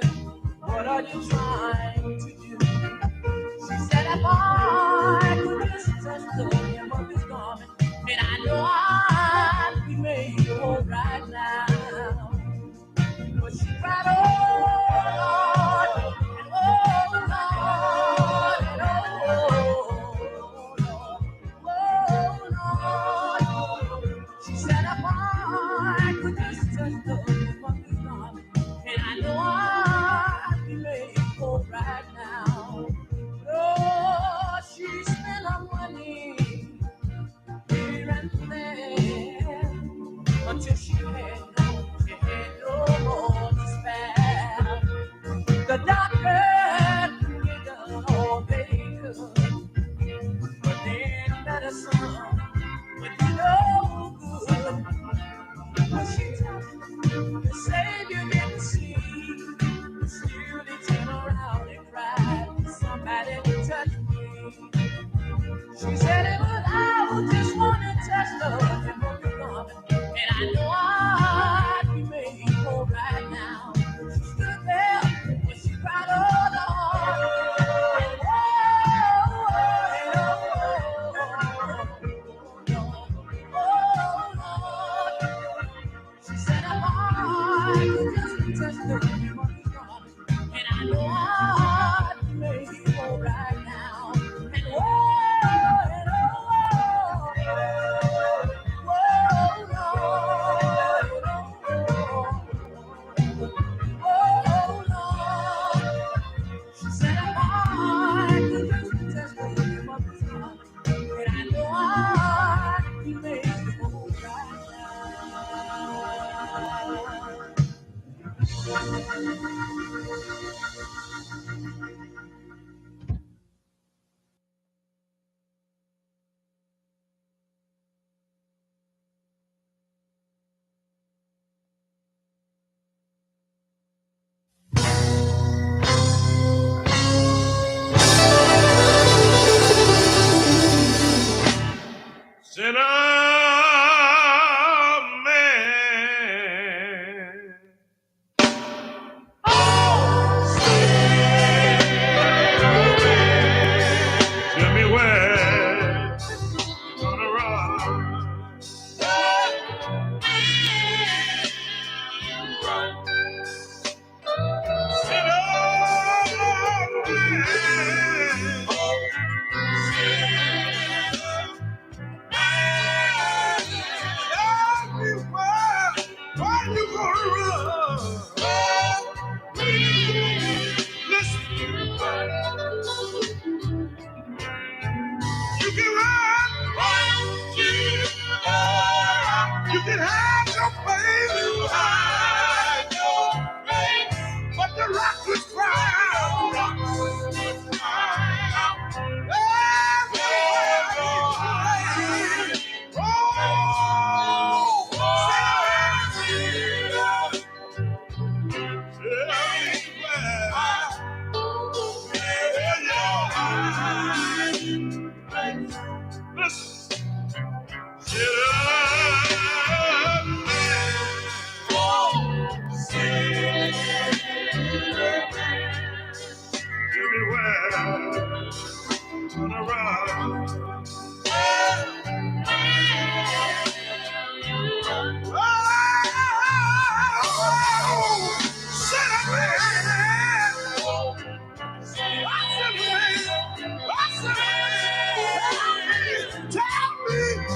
"What are you trying to do?" She said, "If I could just touch the hem of his garment, and I know I'd be made whole right now." But she cried, "Oh Lord, and oh Lord, and she said, "If I could just touch the hem of his garment, and I know I'd be made whole right now." Oh, You can have your faith. You hide your faith. But the rock was crying. Rock was crying out.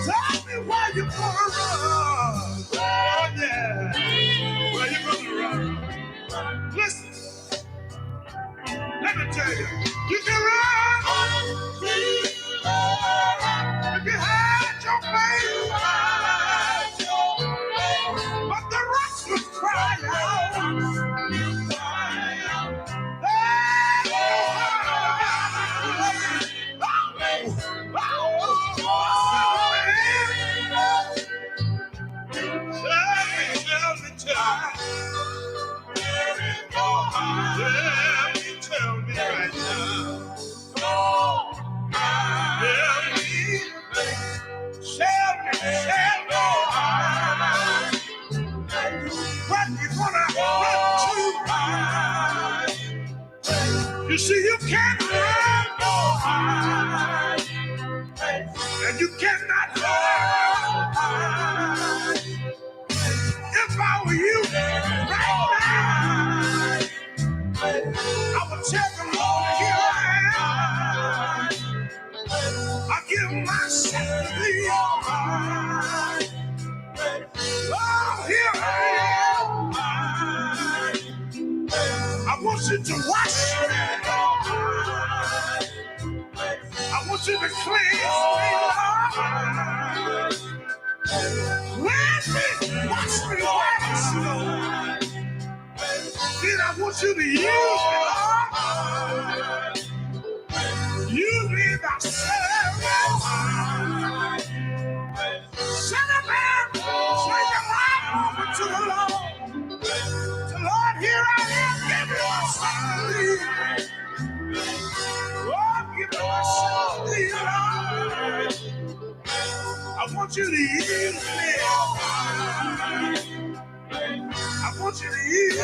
Tell me where you gonna run. Oh, yeah. Where you gonna run? Listen, let me tell you. You can run. You can hide your face. But the rocks will cry out. Tell me right now. Tell me. What you gonna run to? You see, you can't run no high, and you cannot run. If I were you right now, I would tell the Lord, here I am. I give myself to thee. Oh, here I am. I want you to wash me. I want you to cleanse me, Lord. Cleanse me, wash me, Lord. Then I want you to use me, Lord. Use me thyself, Lord. Send a man, send your life over to the Lord. The Lord, here I am, give me myself to thee. Oh, give me myself to thee, Lord. I want you to use me. I want you to use me.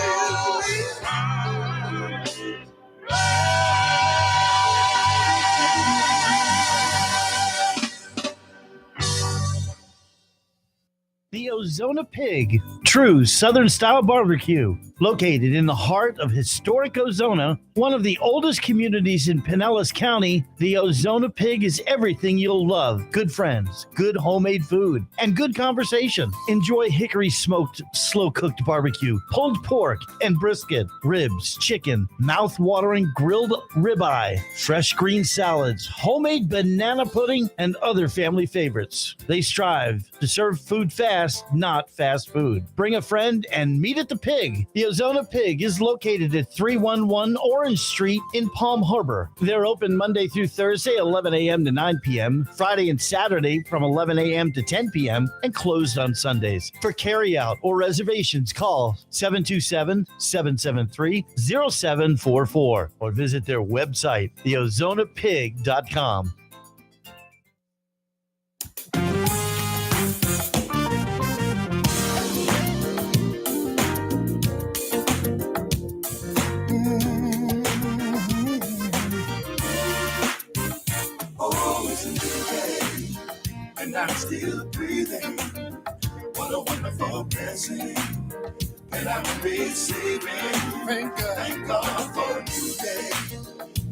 The Ozona Pig, true Southern style barbecue, located in the heart of historic Ozona, one of the oldest communities in Pinellas County. The Ozona Pig is everything you'll love: good friends, good homemade food, and good conversation. Enjoy hickory smoked, slow cooked barbecue, pulled pork and brisket, ribs, chicken, mouth-watering grilled ribeye, fresh green salads, homemade banana pudding, and other family favorites. They strive to serve food fast, not fast food. Bring a friend and meet at the Pig. The Ozona Pig is located at 311 Orange Street in Palm Harbor. They're open Monday through Thursday, 11 a.m. to 9 p.m., Friday and Saturday from 11 a.m. to 10 p.m., and closed on Sundays. For carryout or reservations, call 727-773-0744 or visit their website, theozonapig.com. And I'm still breathing. What a wonderful blessing that I'm receiving. Thank God for a new day.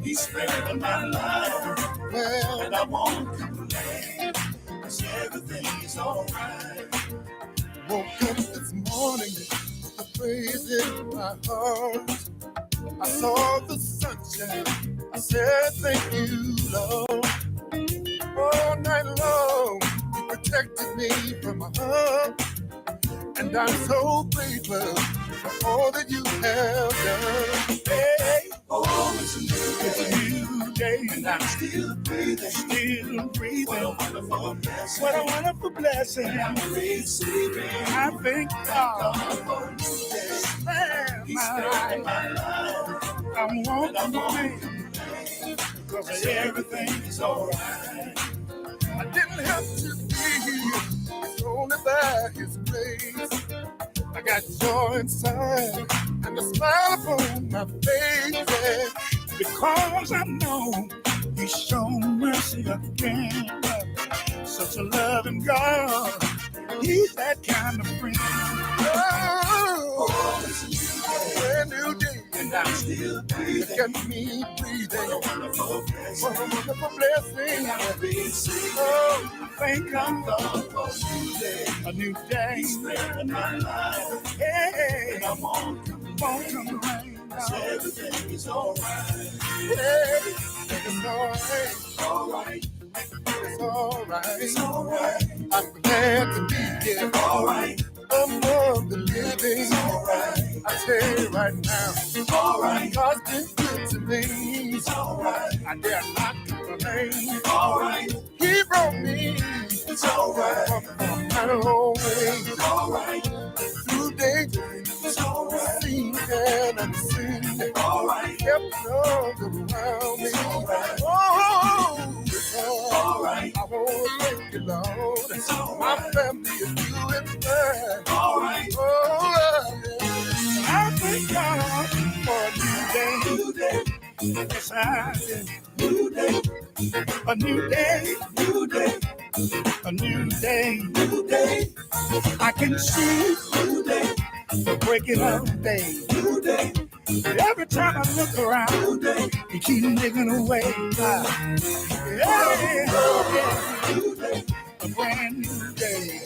He spared my life. Well, and I won't complain, 'cause everything is alright. Woke up this morning with a praise in my heart. I saw the sunshine. I said thank you, Lord. All night long, you protected me from harm. And I'm so grateful for all that you have done. Hey, oh, it's a new day, and I'm still breathing, What a wonderful blessing. What a wonderful blessing. I'm receiving. I thank God for a new day. He's sparing my life. I'm walking away because everything is all right. I didn't have to be here. It's only by His grace. I got joy inside and a smile upon my face. Yeah. Because I know He's shown mercy again. Such a loving God. He's that kind of friend. Oh, it's a brand new day. And I'm still breathing. Look at me breathing. What a wonderful blessing. What a wonderful blessing. Oh, thank God for a new day. He's sparing my life. Hey, and I'm on come rain. Everything is all right. Hey, it's all right. All right. It's all right. It's all right. I'm glad to be here. All right. Among the living. It's all right. I tell you right now. It's all right. God's been good to me. It's all right. I dare not complain. All right. He brought me. It's all right. From a long way. It's all right. Through days. It's all right. Seen and unseen. It's all right. Kept on around me. It's all right. Oh. All right. I want to thank you, Lord. It's all right. My family is doing fine. All right. Oh, yeah. I thank God for a new day. Yes, I did. New day. A new day. New day. A new day. New day. I can see. New day. The breaking of day. New day. Every time I look around, you keep making a way. Yeah. A brand new day.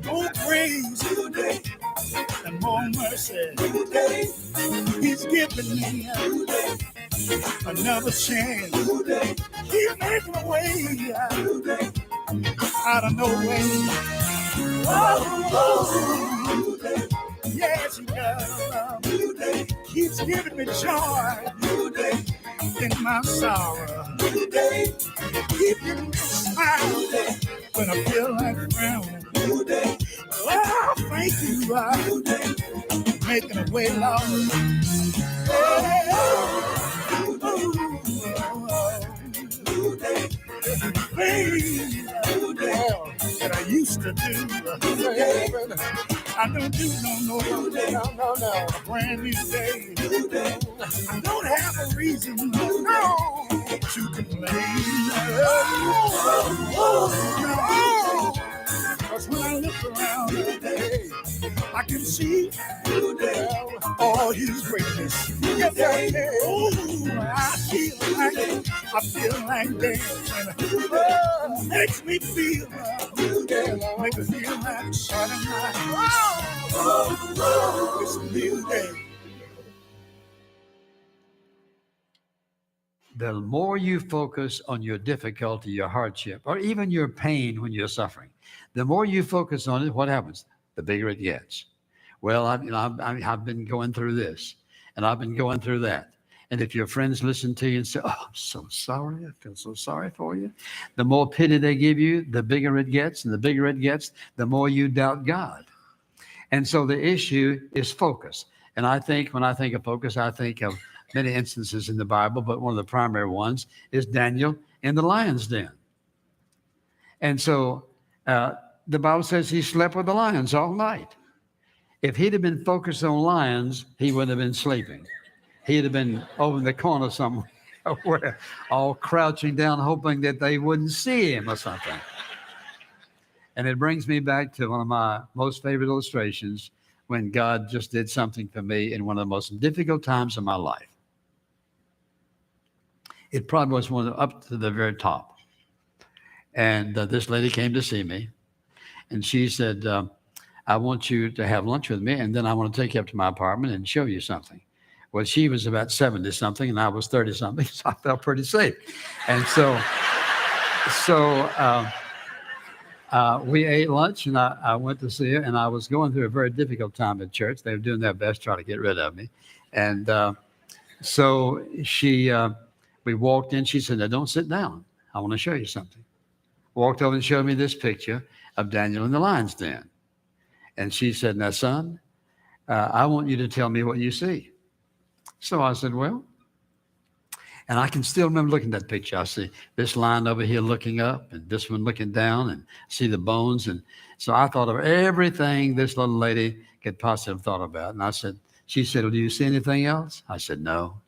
More praise and more mercy. He's giving me another chance. He's making a way out of no way. Oh, yes, He does. Keeps giving me joy in my sorrow. Keep giving me a smile when I feel like frowning. Oh, thank you, making a way, Lord. That I used to do. I don't do no. A brand new day. I don't have a reason, to complain. Because when I look around today, I can see all His greatness. Yes, I can. Oh, I feel like dancing. Makes me feel makes me feel like shouting my it's a new day. The more you focus on your difficulty, your hardship, or even your pain when you're suffering, the more you focus on it, what happens? The bigger it gets. Well, I've been going through this, and I've been going through that. And if your friends listen to you and say, oh, I'm so sorry, I feel so sorry for you, the more pity they give you, the bigger it gets, and the bigger it gets, the more you doubt God. And so the issue is focus. And I think when I think of focus, I think of many instances in the Bible, but one of the primary ones is Daniel in the lion's den. And so the Bible says he slept with the lions all night. If he'd have been focused on lions, he wouldn't have been sleeping. He'd have been over in the corner somewhere, all crouching down, hoping that they wouldn't see him or something. And it brings me back to one of my most favorite illustrations when God just did something for me in one of the most difficult times of my life. It probably was one up to the very top. And this lady came to see me, and she said, I want you to have lunch with me, and then I want to take you up to my apartment and show you something. Well, she was about 70-something, and I was 30-something, so I felt pretty safe. And so We ate lunch, and I went to see her, and I was going through a very difficult time at church. They were doing their best to try to get rid of me. And so we walked in. She said, "Now, don't sit down. I want to show you something." Walked over and showed me this picture of Daniel in the lion's den. And she said, "Now, son, I want you to tell me what you see." So I said, "Well," and I can still remember looking at that picture. I see this lion over here looking up and this one looking down and see the bones. And so I thought of everything this little lady could possibly have thought about. And she said, "Well, do you see anything else?" I said, "No."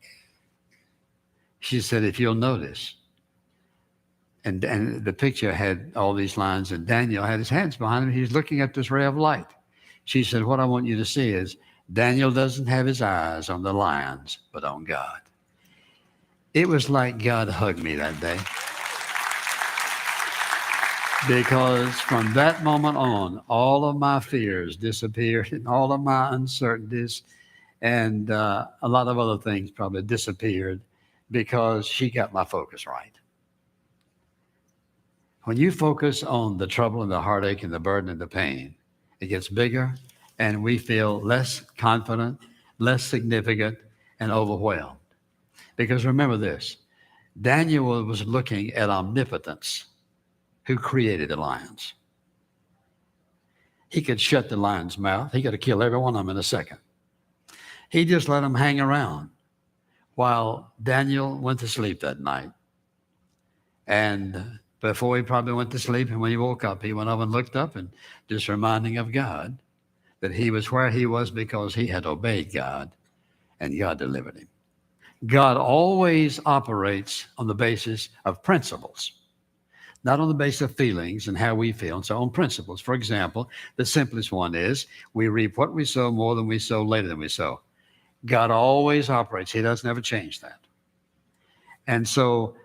She said, "If you'll notice." And the picture had all these lines, and Daniel had his hands behind him. He's looking at this ray of light. She said, "What I want you to see is Daniel doesn't have his eyes on the lions, but on God." It was like God hugged me that day. Because from that moment on, all of my fears disappeared and all of my uncertainties and a lot of other things probably disappeared because she got my focus right. When you focus on the trouble and the heartache and the burden and the pain, it gets bigger and we feel less confident, less significant, and overwhelmed. Because remember this, Daniel was looking at omnipotence, who created the lions. He could shut the lion's mouth. He could have killed every one of them in a second. He just let them hang around while Daniel went to sleep that night. And before he probably went to sleep, and when he woke up, he went over and looked up and just reminding of God that he was where he was because he had obeyed God and God delivered him. God always operates on the basis of principles, not on the basis of feelings and how we feel. And so on principles. For example, the simplest one is we reap what we sow more than we sow, later than we sow. God always operates. He doesn't ever change that. And so,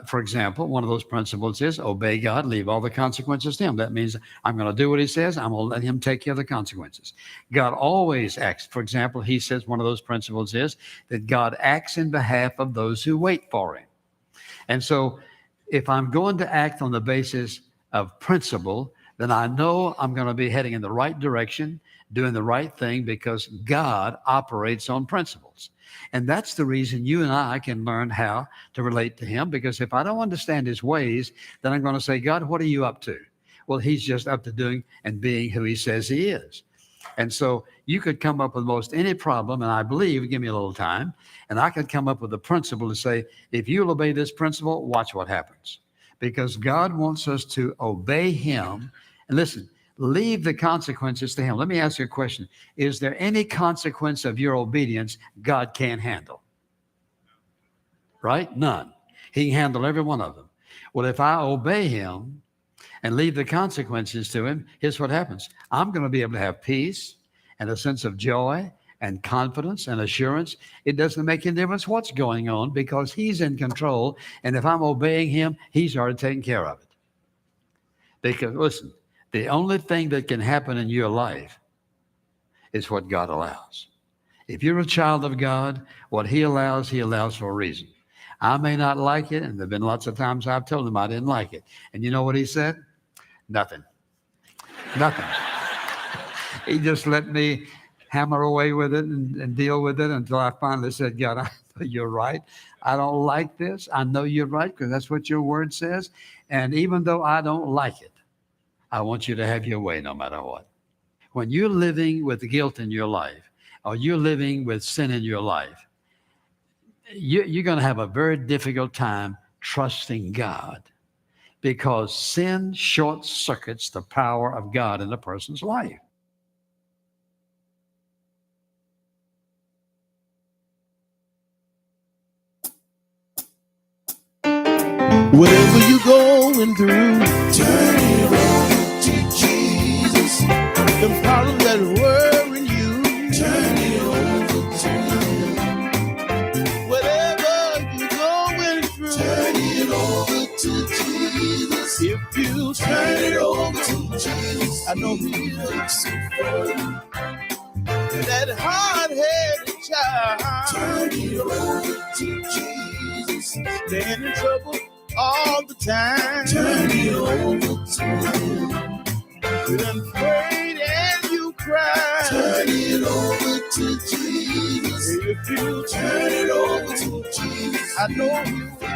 for example, one of those principles is obey God, leave all the consequences to him. That means I'm going to do what he says. I'm going to let him take care of the consequences. God always acts. For example, he says one of those principles is that God acts in behalf of those who wait for him. And so if I'm going to act on the basis of principle, then I know I'm going to be heading in the right direction, doing the right thing because God operates on principles. And that's the reason you and I can learn how to relate to him, because if I don't understand his ways, then I'm going to say, God, what are you up to? Well, he's just up to doing and being who he says he is. And so you could come up with most any problem, and I believe, give me a little time, and I could come up with a principle to say, if you'll obey this principle, watch what happens. Because God wants us to obey him. And listen, leave the consequences to him. Let me ask you a question. Is there any consequence of your obedience God can't handle? Right? None. He can handle every one of them. Well, if I obey him and leave the consequences to him, here's what happens. I'm going to be able to have peace and a sense of joy and confidence and assurance. It doesn't make any difference what's going on because he's in control. And if I'm obeying him, he's already taken care of it. Because, listen, the only thing that can happen in your life is what God allows. If you're a child of God, what he allows for a reason. I may not like it, and there have been lots of times I've told him I didn't like it. And you know what he said? Nothing. Nothing. He just let me hammer away with it and deal with it until I finally said, God, I know you're right. I don't like this. I know you're right because that's what your word says. And even though I don't like it, I want you to have your way no matter what. When you're living with guilt in your life, or you're living with sin in your life, you're going to have a very difficult time trusting God because sin short circuits the power of God in a person's life. Whatever you're going through, turn it over to Jesus. The problems that are worrying you, turn it over to him. Whatever you're going through, turn it over to Jesus. If you turn it over to Jesus, I know he'll fix it for you. That hard-headed child, turn it over to Jesus. Stand in trouble, all the time. Turn it over to him. You done prayed and you cried. Turn it over to Jesus. If you turn it over to Jesus, I know you will.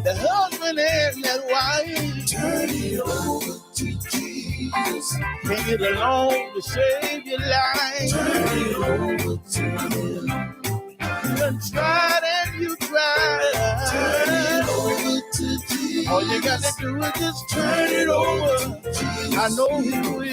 The husband and that wife, turn it over to Jesus. Bring it along to save your life. Turn it over to him. You done tried and you tried. Turn it over to Jesus. All you got to do is just turn it over. I know he will.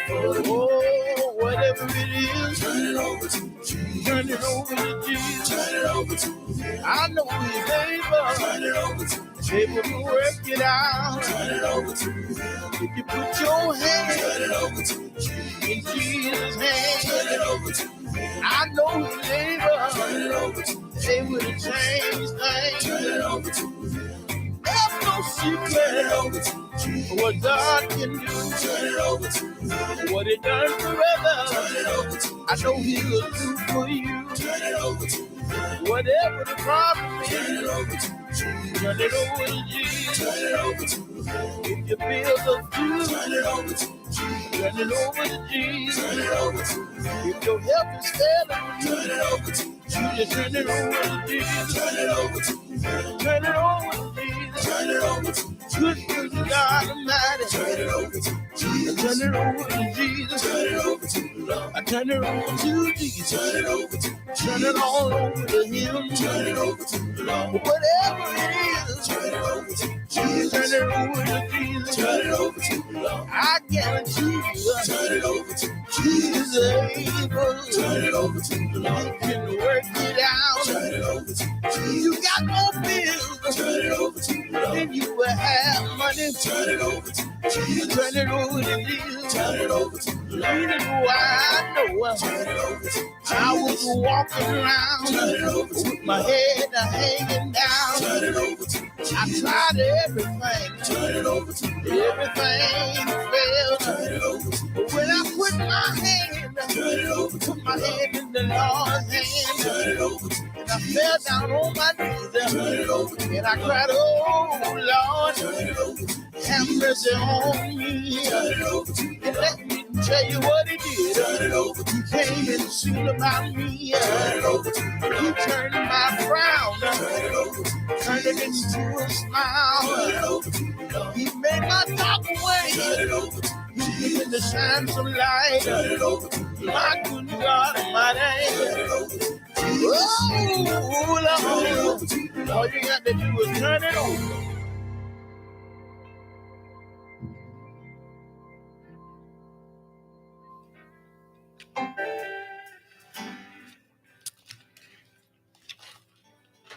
Oh, whatever it is, turn it over to Jesus. Turn it over to Jesus. Turn it over to him. I know he's able. Turn it over to Jesus. Able to work it out. Turn it over to him. If you put your hand, turn it over to Jesus. In Jesus' hand, turn it over to him. I know he's able. Turn it over to him. Able to change things. Turn it over to him. There's no secret. Turn it over to Jesus. What God can do. Turn it over to him. What he done forever. Turn it over to him. I know he will do for you. Turn it over to him. Whatever the problem is. Turn it over to Jesus. Turn it over to Jesus. Turn it over to him. If your bills are due. Turn it over to Jesus. Turn it over to Jesus. Turn it over to him. If your health is failing. Turn it over to Jesus. You just turn it over to Jesus. Turn it over to him. Turn it over to Jesus. Turn it over to good God Almighty. Turn it over to Jesus. Turn it over to Jesus. Turn it over to Lord. I turn it over to Jesus. Turn it over to turn it all over to him. Turn it over to Lord. Whatever it is, turn it over to Jesus. Turn it over to Jesus. Turn it over to Lord. I guarantee you. Turn it over to Jesus. Able. Turn it over to Lord. He can work it out. Turn it over to Jesus. You got more bills. Turn it over to Lord. Then you will have money. Turn it over to Jesus. Turn it over to Jesus. Turn it over to Lord. You know I know. Turn it over to I was walking around. Turn it over to with my head hanging down. Turn it over to I tried everything. Turn it over to everything failed. Turn it over to but when I put my hand, turn it over to put my hand in the Lord's hand. Turn it over to and I fell down on my knees. Turn it over to and I cried, oh Lord, turn it over to have mercy on me. Turn it over to and let me tell you what he did. Turn it over to he came and seen about me. Turn it over to he turned my frown. Turn it over to turned it into a smile. Turn it over to he made my dark away. Turn it over to he began to shine some light. Turn it over to my good God Almighty. Turn it over to oh Lord, all you got to do is turn it over.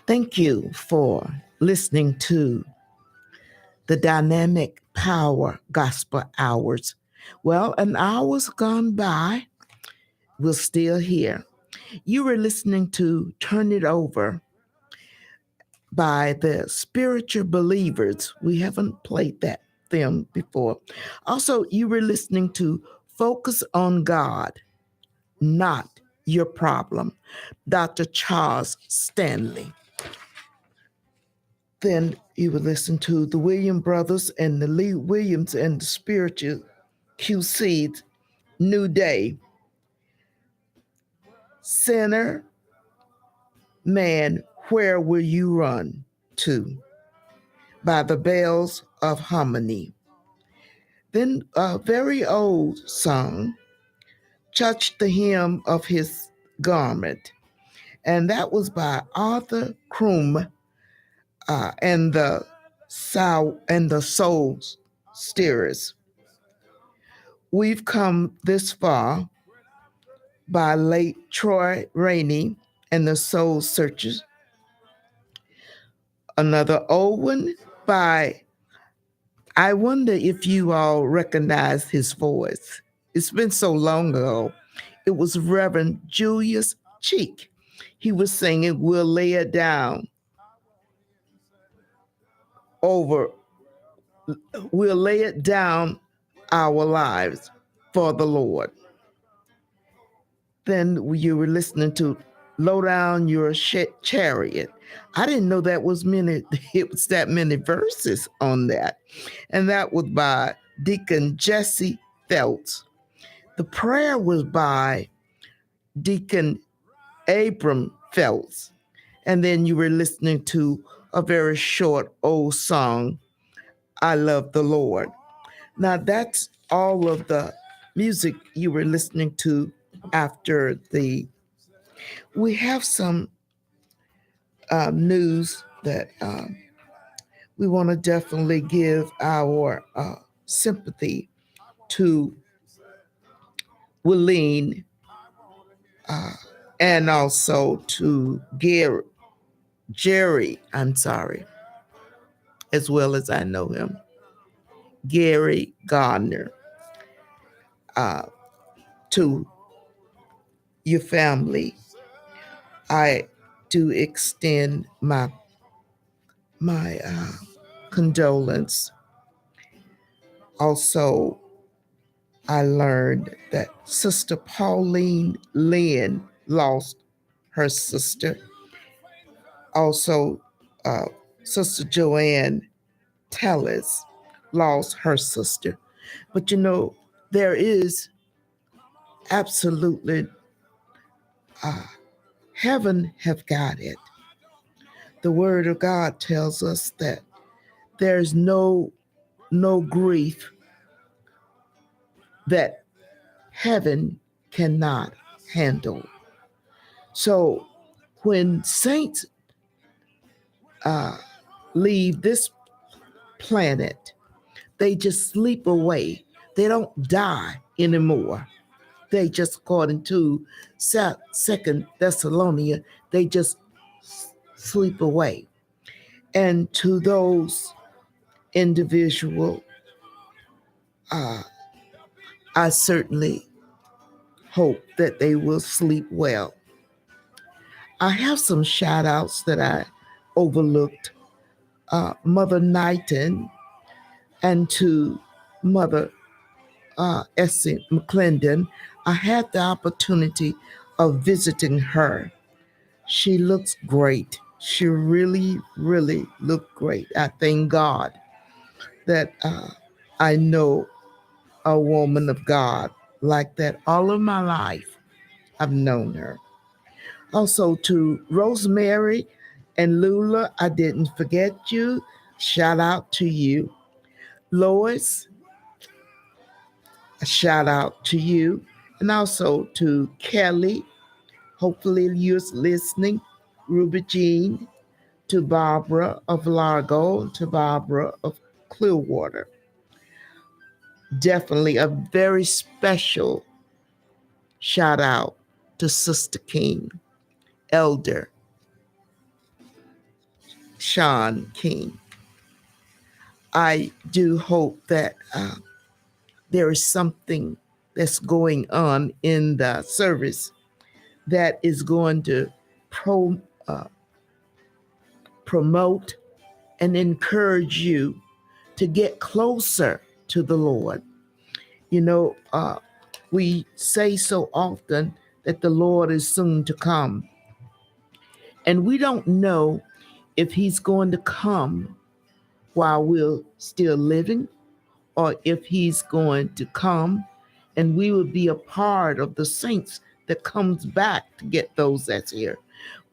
Thank you for listening to the Dynamic Power Gospel Hours. Well, an hour's gone by. We're still here. You were listening to Turn It Over by the Spiritual Believers. We haven't played them before. Also, you were listening to Focus on God, Not Your Problem, Dr. Charles Stanley. Then you would listen to the Williams Brothers and the Lee Williams and the Spiritual QC's New Day. Sinner, man, where will you run to? By the Bells of Harmony. Then a very old song, Touch the Hem of His Garment. And that was by Arthur Krum and the Soul Stirrers. We've come this far by late Troy Rainey and the Soul Searchers. Another old one by, I wonder if you all recognize his voice. It's been so long ago. It was Reverend Julius Cheek. He was singing, We'll Lay It Down we'll lay it down our lives for the Lord. Then you were listening to low down your chariot. I didn't know that was it was that many verses on that. And that was by Deacon Jesse Feltz. The prayer was by Deacon Abram Feltz. And then you were listening to a very short old song, I Love the Lord. Now that's all of the music you were listening to after we have some news that we want to definitely give our sympathy to Willene and also to Jerry, as well as I know him, Gary Gardner, to your family. I do extend my condolence. Also, I learned that Sister Pauline Lynn lost her sister. Also, Sister Joanne Tellis lost her sister. But you know, there is absolutely, heaven have got it. The word of God tells us that there's no grief that heaven cannot handle. So when saints leave this planet, they just sleep away. They don't die anymore. They just, according to 2 Thessalonians, they just sleep away. And to those individuals, I certainly hope that they will sleep well. I have some shout outs that I overlooked. Mother Knighton and to Mother Essie McClendon. I had the opportunity of visiting her. She looks great. She really, really looked great. I thank God that I know a woman of God like that. All of my life, I've known her. Also to Rosemary and Lula, I didn't forget you. Shout out to you. Lois, a shout out to you. And also to Kelly, hopefully you're listening. Ruby Jean, to Barbara of Largo, to Barbara of Clearwater. Definitely a very special shout out to Sister King, Elder Sean King. I do hope that there is something that's going on in the service that is going to promote and encourage you to get closer to the Lord. You know, we say so often that the Lord is soon to come. And we don't know if he's going to come while we're still living, or if he's going to come and we will be a part of the saints that comes back to get those that's here.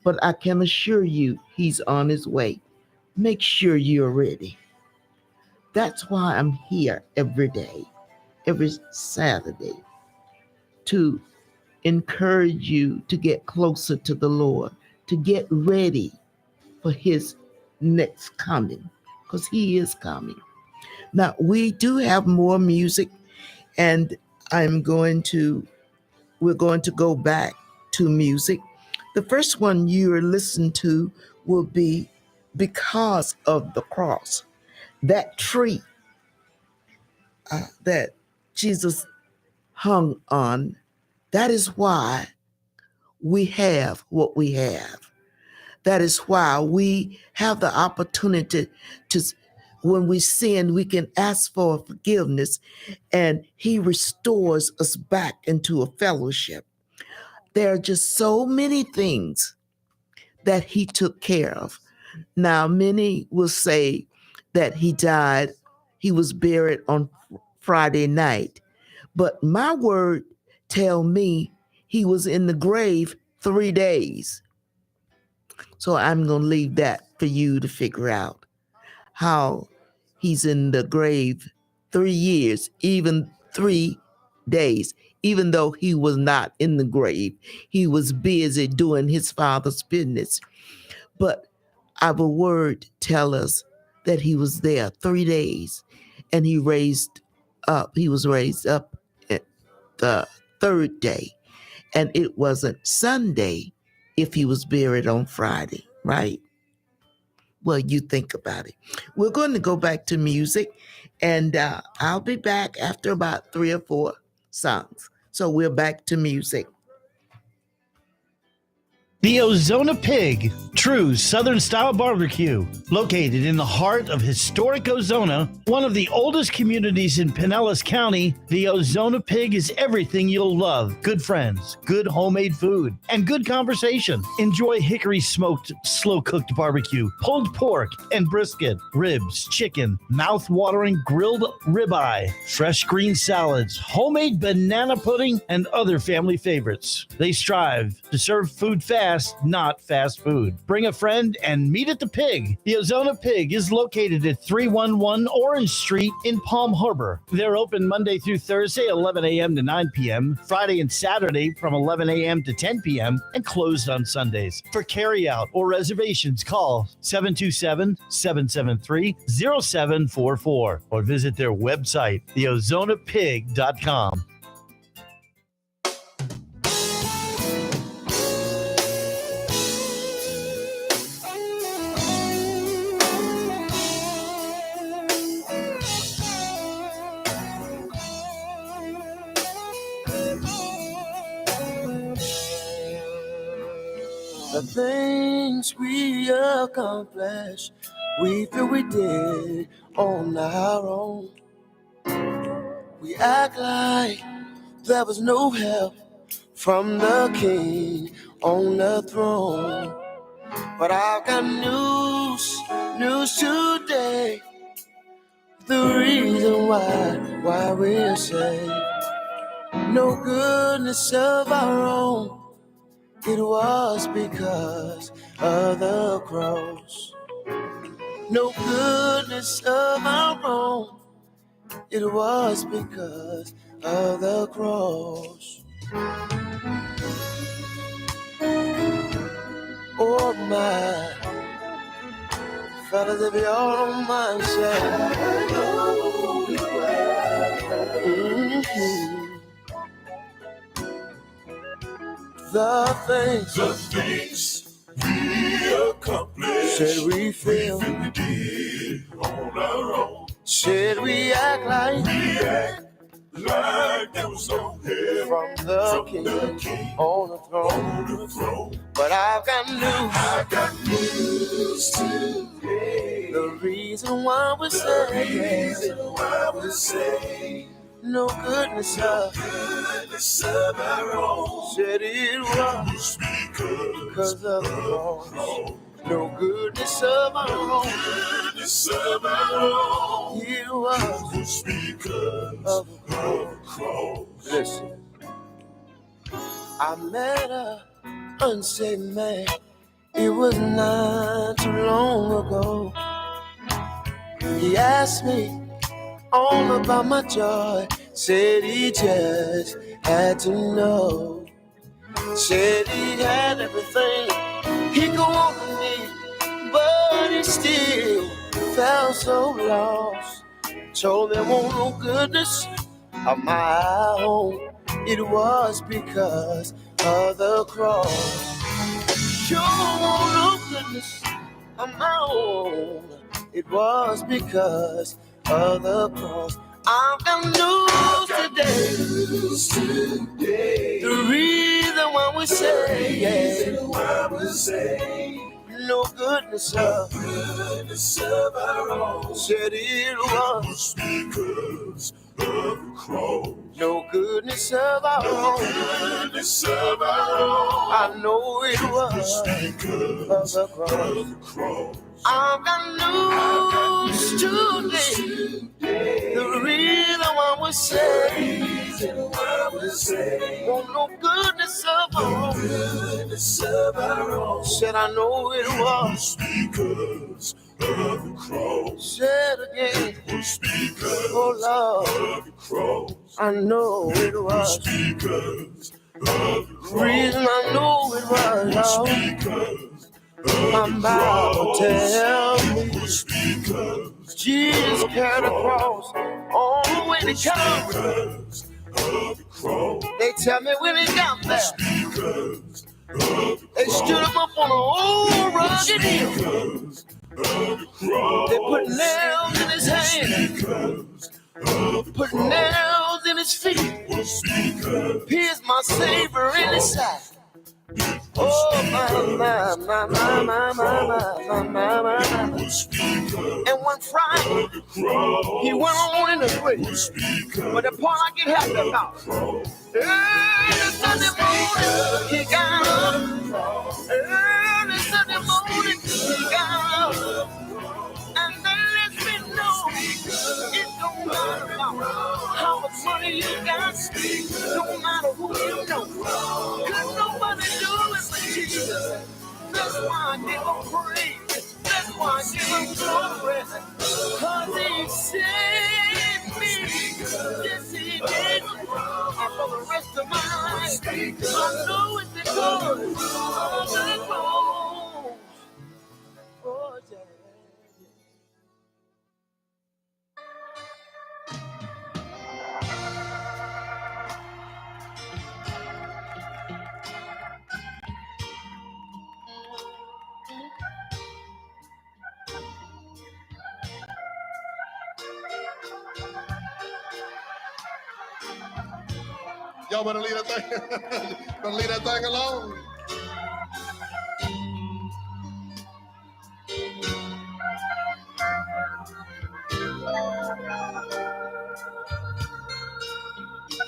But I can assure you, he's on his way. Make sure you're ready. That's why I'm here every day, every Saturday, to encourage you to get closer to the Lord, to get ready for his next coming, because he is coming. Now, we do have more music, and we're going to go back to music. The first one you're listening to will be Because of the Cross. That tree that Jesus hung on, that is why we have what we have. That is why we have the opportunity to, when we sin, we can ask for forgiveness, and he restores us back into a fellowship. there are just so many things that he took care of. Now, many will say that he died, he was buried on Friday night, but my word tell me he was in the grave 3 days. So I'm going to leave that for you to figure out how he's in the grave 3 years, even 3 days, even though he was not in the grave. He was busy doing his Father's business. But our word tell us that he was there 3 days, and he was raised up at the 3rd day. And it wasn't Sunday if he was buried on Friday, right? Well, you think about it. We're going to go back to music, and I'll be back after about 3 or 4 songs. So we're back to music. The Ozona Pig, true Southern-style barbecue, located in the heart of historic Ozona, one of the oldest communities in Pinellas County. The Ozona Pig is everything you'll love: good friends, good homemade food, and good conversation. Enjoy hickory-smoked, slow-cooked barbecue, pulled pork and brisket, ribs, chicken, mouth-watering grilled ribeye, fresh green salads, homemade banana pudding, and other family favorites. They strive to serve food fast, not fast food. Bring a friend and meet at the Pig. The Ozona Pig is located at 311 Orange Street in Palm Harbor. They're open Monday through Thursday, 11 a.m. to 9 p.m., Friday and Saturday from 11 a.m. to 10 p.m., and closed on Sundays. For carryout or reservations, call 727-773-0744 or visit their website, theozonapig.com. The things we accomplished, we feel we did on our own. We act like there was no help from the king on the throne. But I've got news today. The reason why we're saved. No goodness of our own. It was because of the cross. No goodness of our own. It was because of the cross. Oh my, fellas, if y'all don't mind saying, the things we accomplished, said we feel we did on our own. Said we act like there was no help from the king on the throne. But I've got news today. The reason why we're saved. No goodness of our own. Said it was because of the cross. No goodness of our own. It was because of the cross. Listen, I met an unsaved man. It was not too long ago. He asked me all about my joy. Said he just had to know. Said he had everything he could want from me, but he still felt so lost. Told me I want no goodness of my own. It was because of the cross. You don't want no goodness of my own. It was because of the cross. I've got news today. The reason why we say, no goodness of our own. Said it was because No goodness of our own. I know it was of the cross. I've got news today. The reason why we're saved. Want no goodness of our own. Said I know it was because of the cross. Said again. Oh Lord. I know it was because of the reason I know it was, Lord. My Bible tells me Jesus carried the cross all the way to Calvary. They tell me when he got there, they stood him up on an old rugged hill. They put nails in his hands, put nails in his feet, pierced my Savior in his side. Oh, my. And one Friday, he went on in the grave. But the part I get happy about, early Sunday morning, he got up. Early Sunday morning, he got up. And they let me know it don't matter how much money you got, don't matter who you know, cause nobody do it but Jesus. That's why I give him praise, that's why I give him glory, cause he saved me. Yes, he did. And for the rest of my life, I know it's because of the cross. Oh, yeah. Y'all better leave that thing, better leave that thing alone.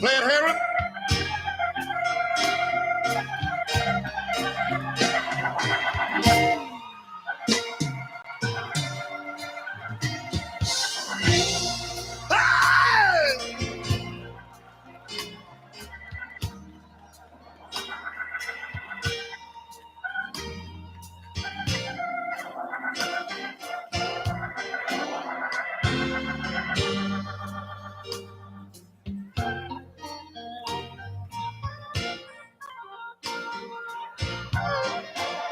Play it, Harold.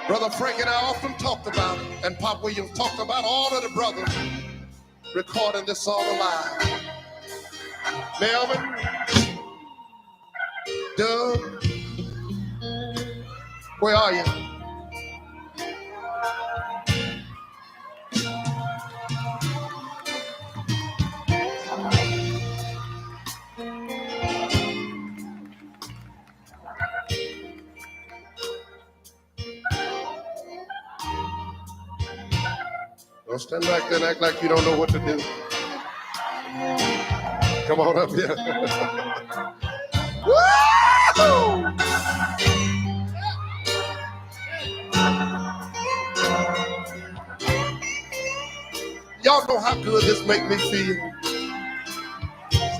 Brother Frank and I often talked about it, and Pop Williams talked about all of the brothers recording this song alive. Melvin, Doug, where are you? Don't stand back there and act like you don't know what to do. Come on up here. Woo! Y'all know how good this make me feel.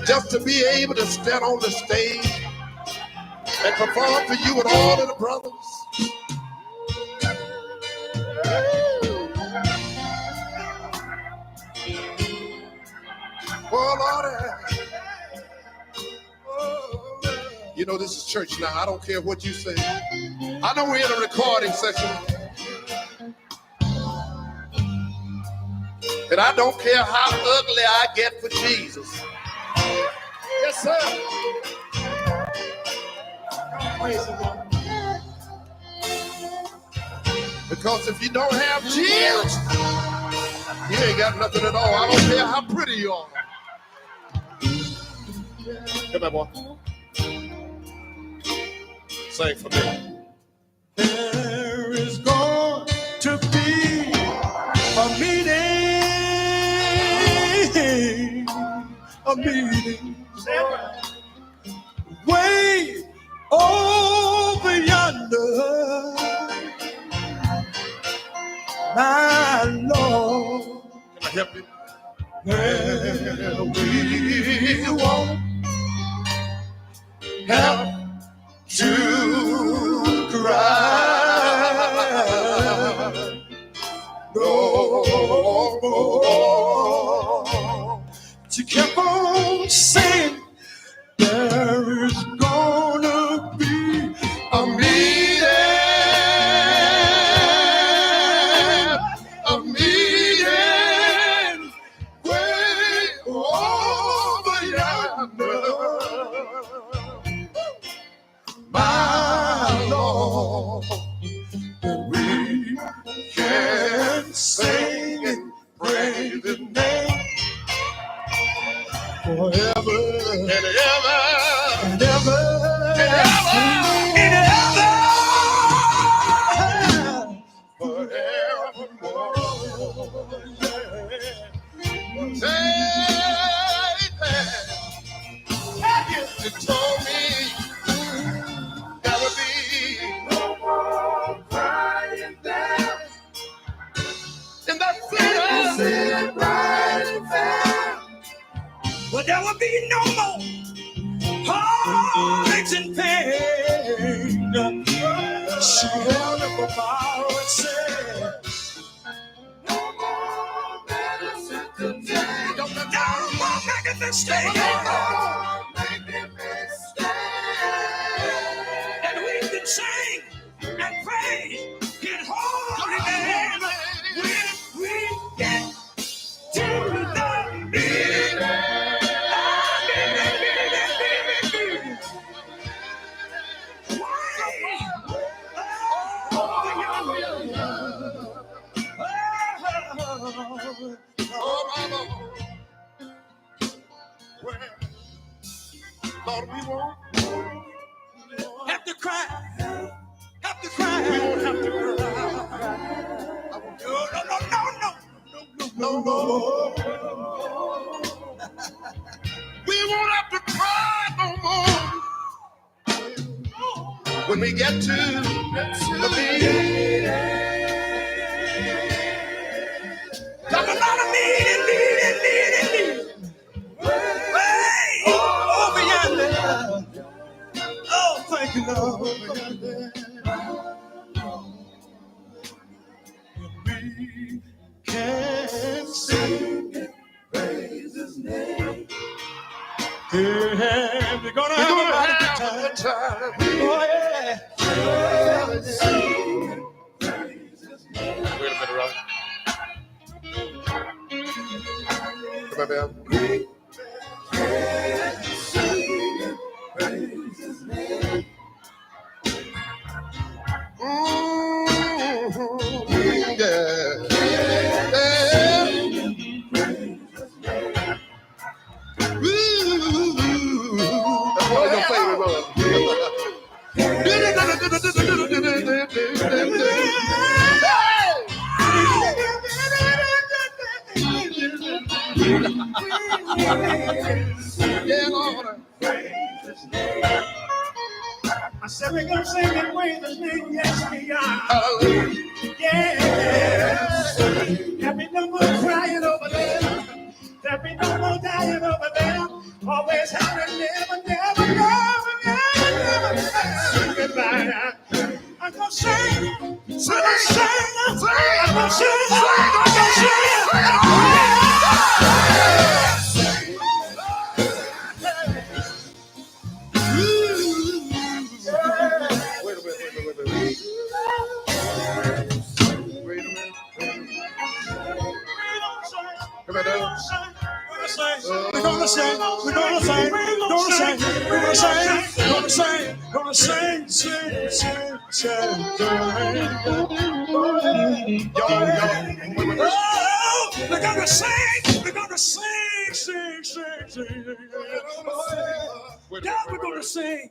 Just to be able to stand on the stage and perform for you and all of the brothers. Oh, Lord. You know, this is church now. I don't care what you say. I know we're in a recording session. And I don't care how ugly I get for Jesus. Yes, sir. Praise the Lord. Because if you don't have Jesus, you ain't got nothing at all. I don't care how pretty you are. Come here, boy. Sing for me. There is going to be a meeting a meeting way over yonder, my Lord. Can I help you? Well, we won't have to cry no more. You kept on saying there is gonna be a meeting way over yonder, my Lord. We can sing and praise His name forever and ever and ever and ever and ever forevermore. You told me there would be no more crying there in that city right there. But there will be no more heartaches and pain. She held up a bow and said, no more medicine to take. No more making mistakes. No more making mistakes. And we can sing and praise His holy name when we get to the meeting. Lord, we won't have to cry. Have to cry. We won't have to cry. No. We won't have to cry no more when we get to the meeting. Talk about a meeting. Way over yonder. Oh, thank you, Lord. We can sing and praise His name. Yeah, we're gonna have a good time. Oh, yeah. Sing and praise His name. Wait a minute, Robert. Come on, man. We can sing and praise His name. Yeah, Lord. I said we're gonna sing and praise His name, yes we are. Hallelujah. Yes. There'll be no more crying over there. There'll be no more dying over there. Always having never goodbye. I'm gonna sing. I'm gonna sing. Gonna sing. Yeah, we're gonna sing.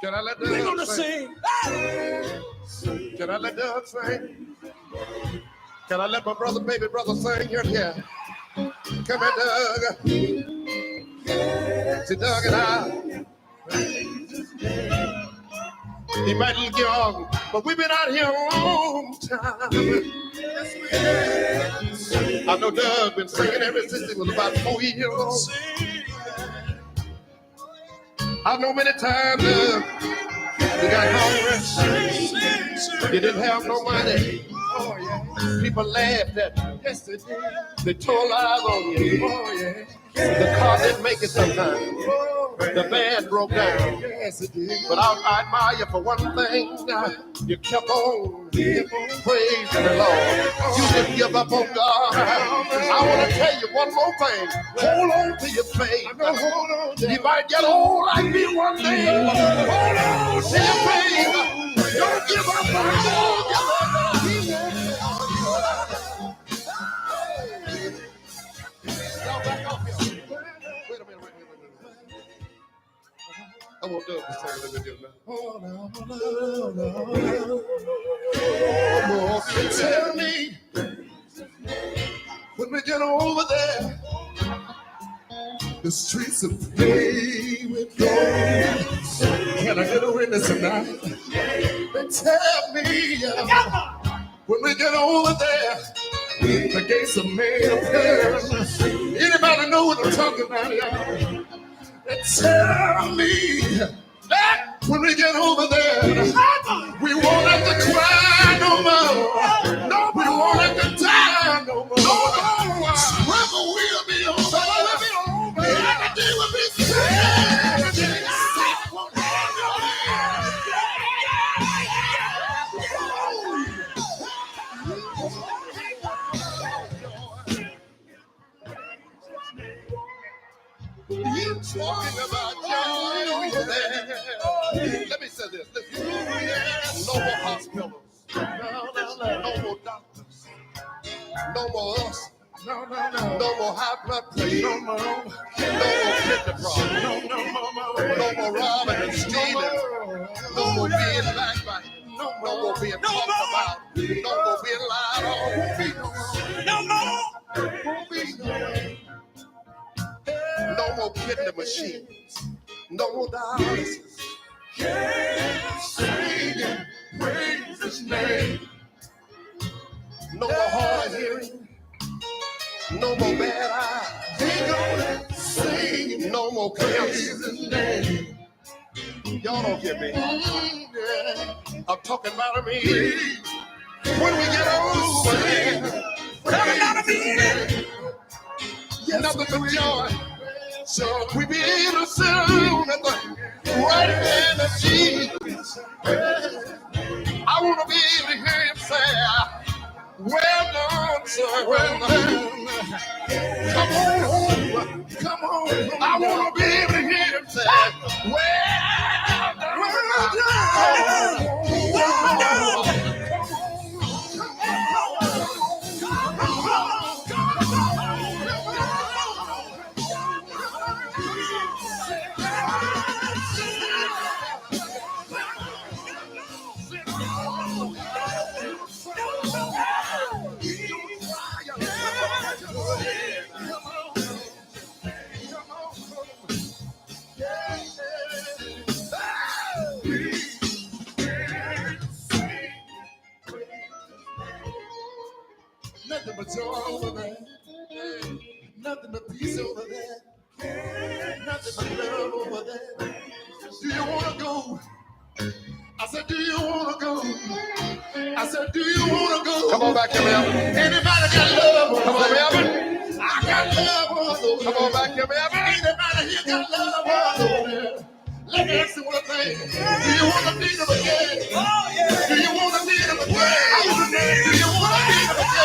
Can I let the We're gonna sing. Can I let the sing? Can I let my baby brother sing here? Yeah. Come here, Doug. To Doug and I. He might look young, but we've been out here a long time. I know Doug been singing ever since he was about 4 years old. I know many times you got hungry, you didn't have no money. People laughed at you. Yes, they did. They told lies on you. Oh, yeah. The car didn't make it sometimes. The band broke down. Yes, it did. But I admire you for one thing. You kept on praising the Lord. You didn't give up on God. I want to tell you one more thing. Hold on to your faith. You might get old like me one day. Hold on to your faith. Don't give up on God. I want Doug to sing a little bit now. Oh, tell me when we get over there, the streets of paved gold. Can I get a witness tonight? They tell me when we get over there, the gates are made of pearl. Anybody know what I'm talking about, y'all? Tell me that when we get over there, we won't have to cry no more. No, we won't have to die no more. No, struggle will be over. Everything will be safe. You talking about joy over there? Let me say this. Listen. No more hospitals. No more doctors. No more us. No more high blood pressure. No more kidney problems. No more robbing and stealing. No more being backbiting. No more being talked about. No more being lied on. No more. No more kidney machines. No more dialysis. Sing and praise His name. No more hard of hearing. No more bad eyes. Sing. No more cancer. Y'all don't get me. I'm talking about me. When we get over there, nothing but joy. So we be able to sit down at the right hand of Jesus. I want to be able to hear Him say, well done, sir, well done. Come on home, come on. I want to be able to hear Him say, well done, well done. Nothing but joy over there. Nothing but peace over there. Nothing but love over there. Do you want to go? I said, do you want to go? I said, do you want to go? Come on back here, Melvin. Anybody got love? Come on, Melvin. I got love. Come on back here, Melvin. Anybody here got love? Let me ask you one thing. Do you want to meet them again? Oh, yeah. Do you want to meet them again? Do you want to meet them again?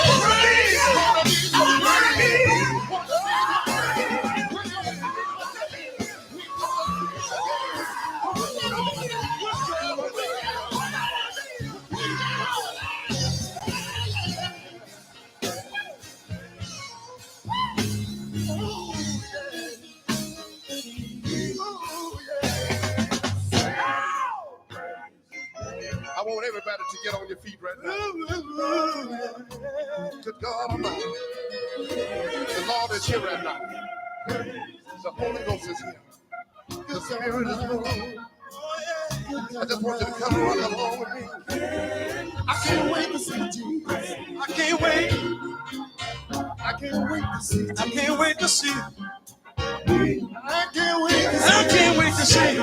I want everybody to get on your feet right now. Good God Almighty. The Lord is here right now. The Holy Ghost is here. The Spirit is moving. I just want you to come rock along with me. I can't wait to see Jesus. I can't wait. I can't wait to see Jesus. I can't wait to see him. I can't wait to see him. I can't wait to see him.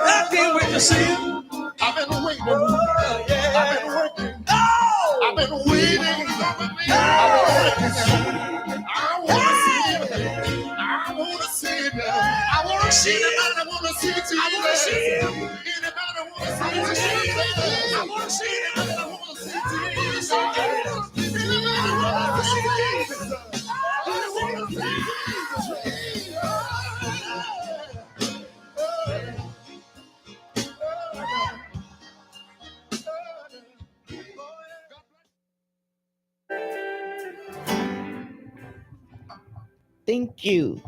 I can't wait to see him. I've been waiting. I've been working. I've been waiting. I've been working. I want to see him. I want to see him. I want to see him. I want to see Jesus. I want to see him. Anybody want to see Jesus? I want to see him. I want to see Jesus. Anybody want to see Jesus? I want to see Jesus. Thank you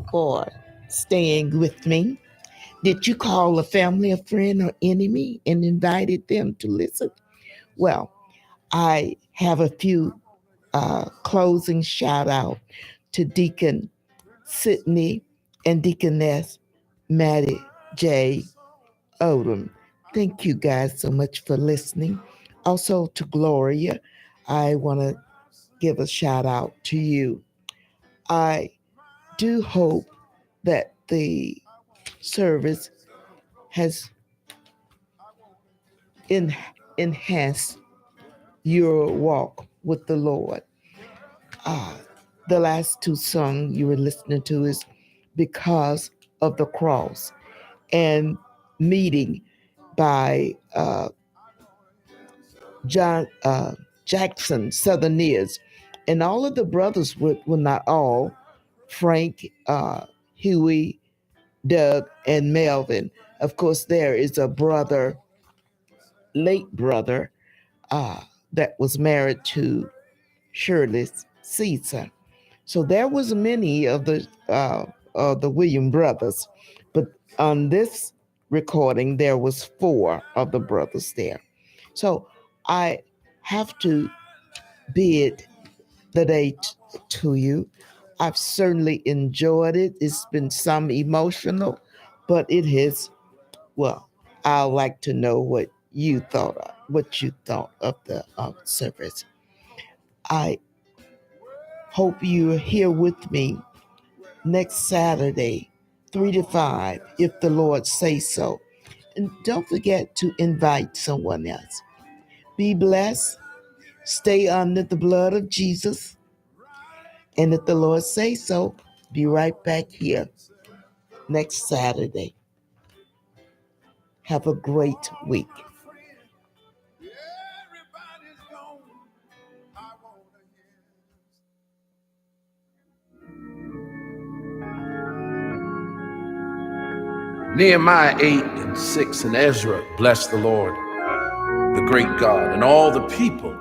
for staying with me. Did you call a family, a friend, or enemy and invited them to listen? Well, I have a few closing shout out to Deacon Sidney and Deaconess Maddie J. Odom. Thank you guys so much for listening. Also to Gloria, I want to give a shout out to you. I do hope that the service has enhanced your walk with the Lord. The last two songs you were listening to is Because of the Cross and Meeting by John Jackson Southerners. And all of the brothers, well, not all, Frank, Huey, Doug, and Melvin. Of course, there is a brother, late brother, that was married to Shirley Caesar. So there was many of the William brothers, but on this recording, there was 4 of the brothers there. So I have to bid the day to you. I've certainly enjoyed it. It's been some emotional, but it has, well, I'd like to know what you thought of the service. I hope you're here with me next Saturday, 3 to 5, if the Lord says so. And don't forget to invite someone else. Be blessed. Stay under the blood of Jesus. And if the Lord says so, be right back here next Saturday. Have a great week. Nehemiah 8:6 and Ezra blessed the Lord, the great God, and all the people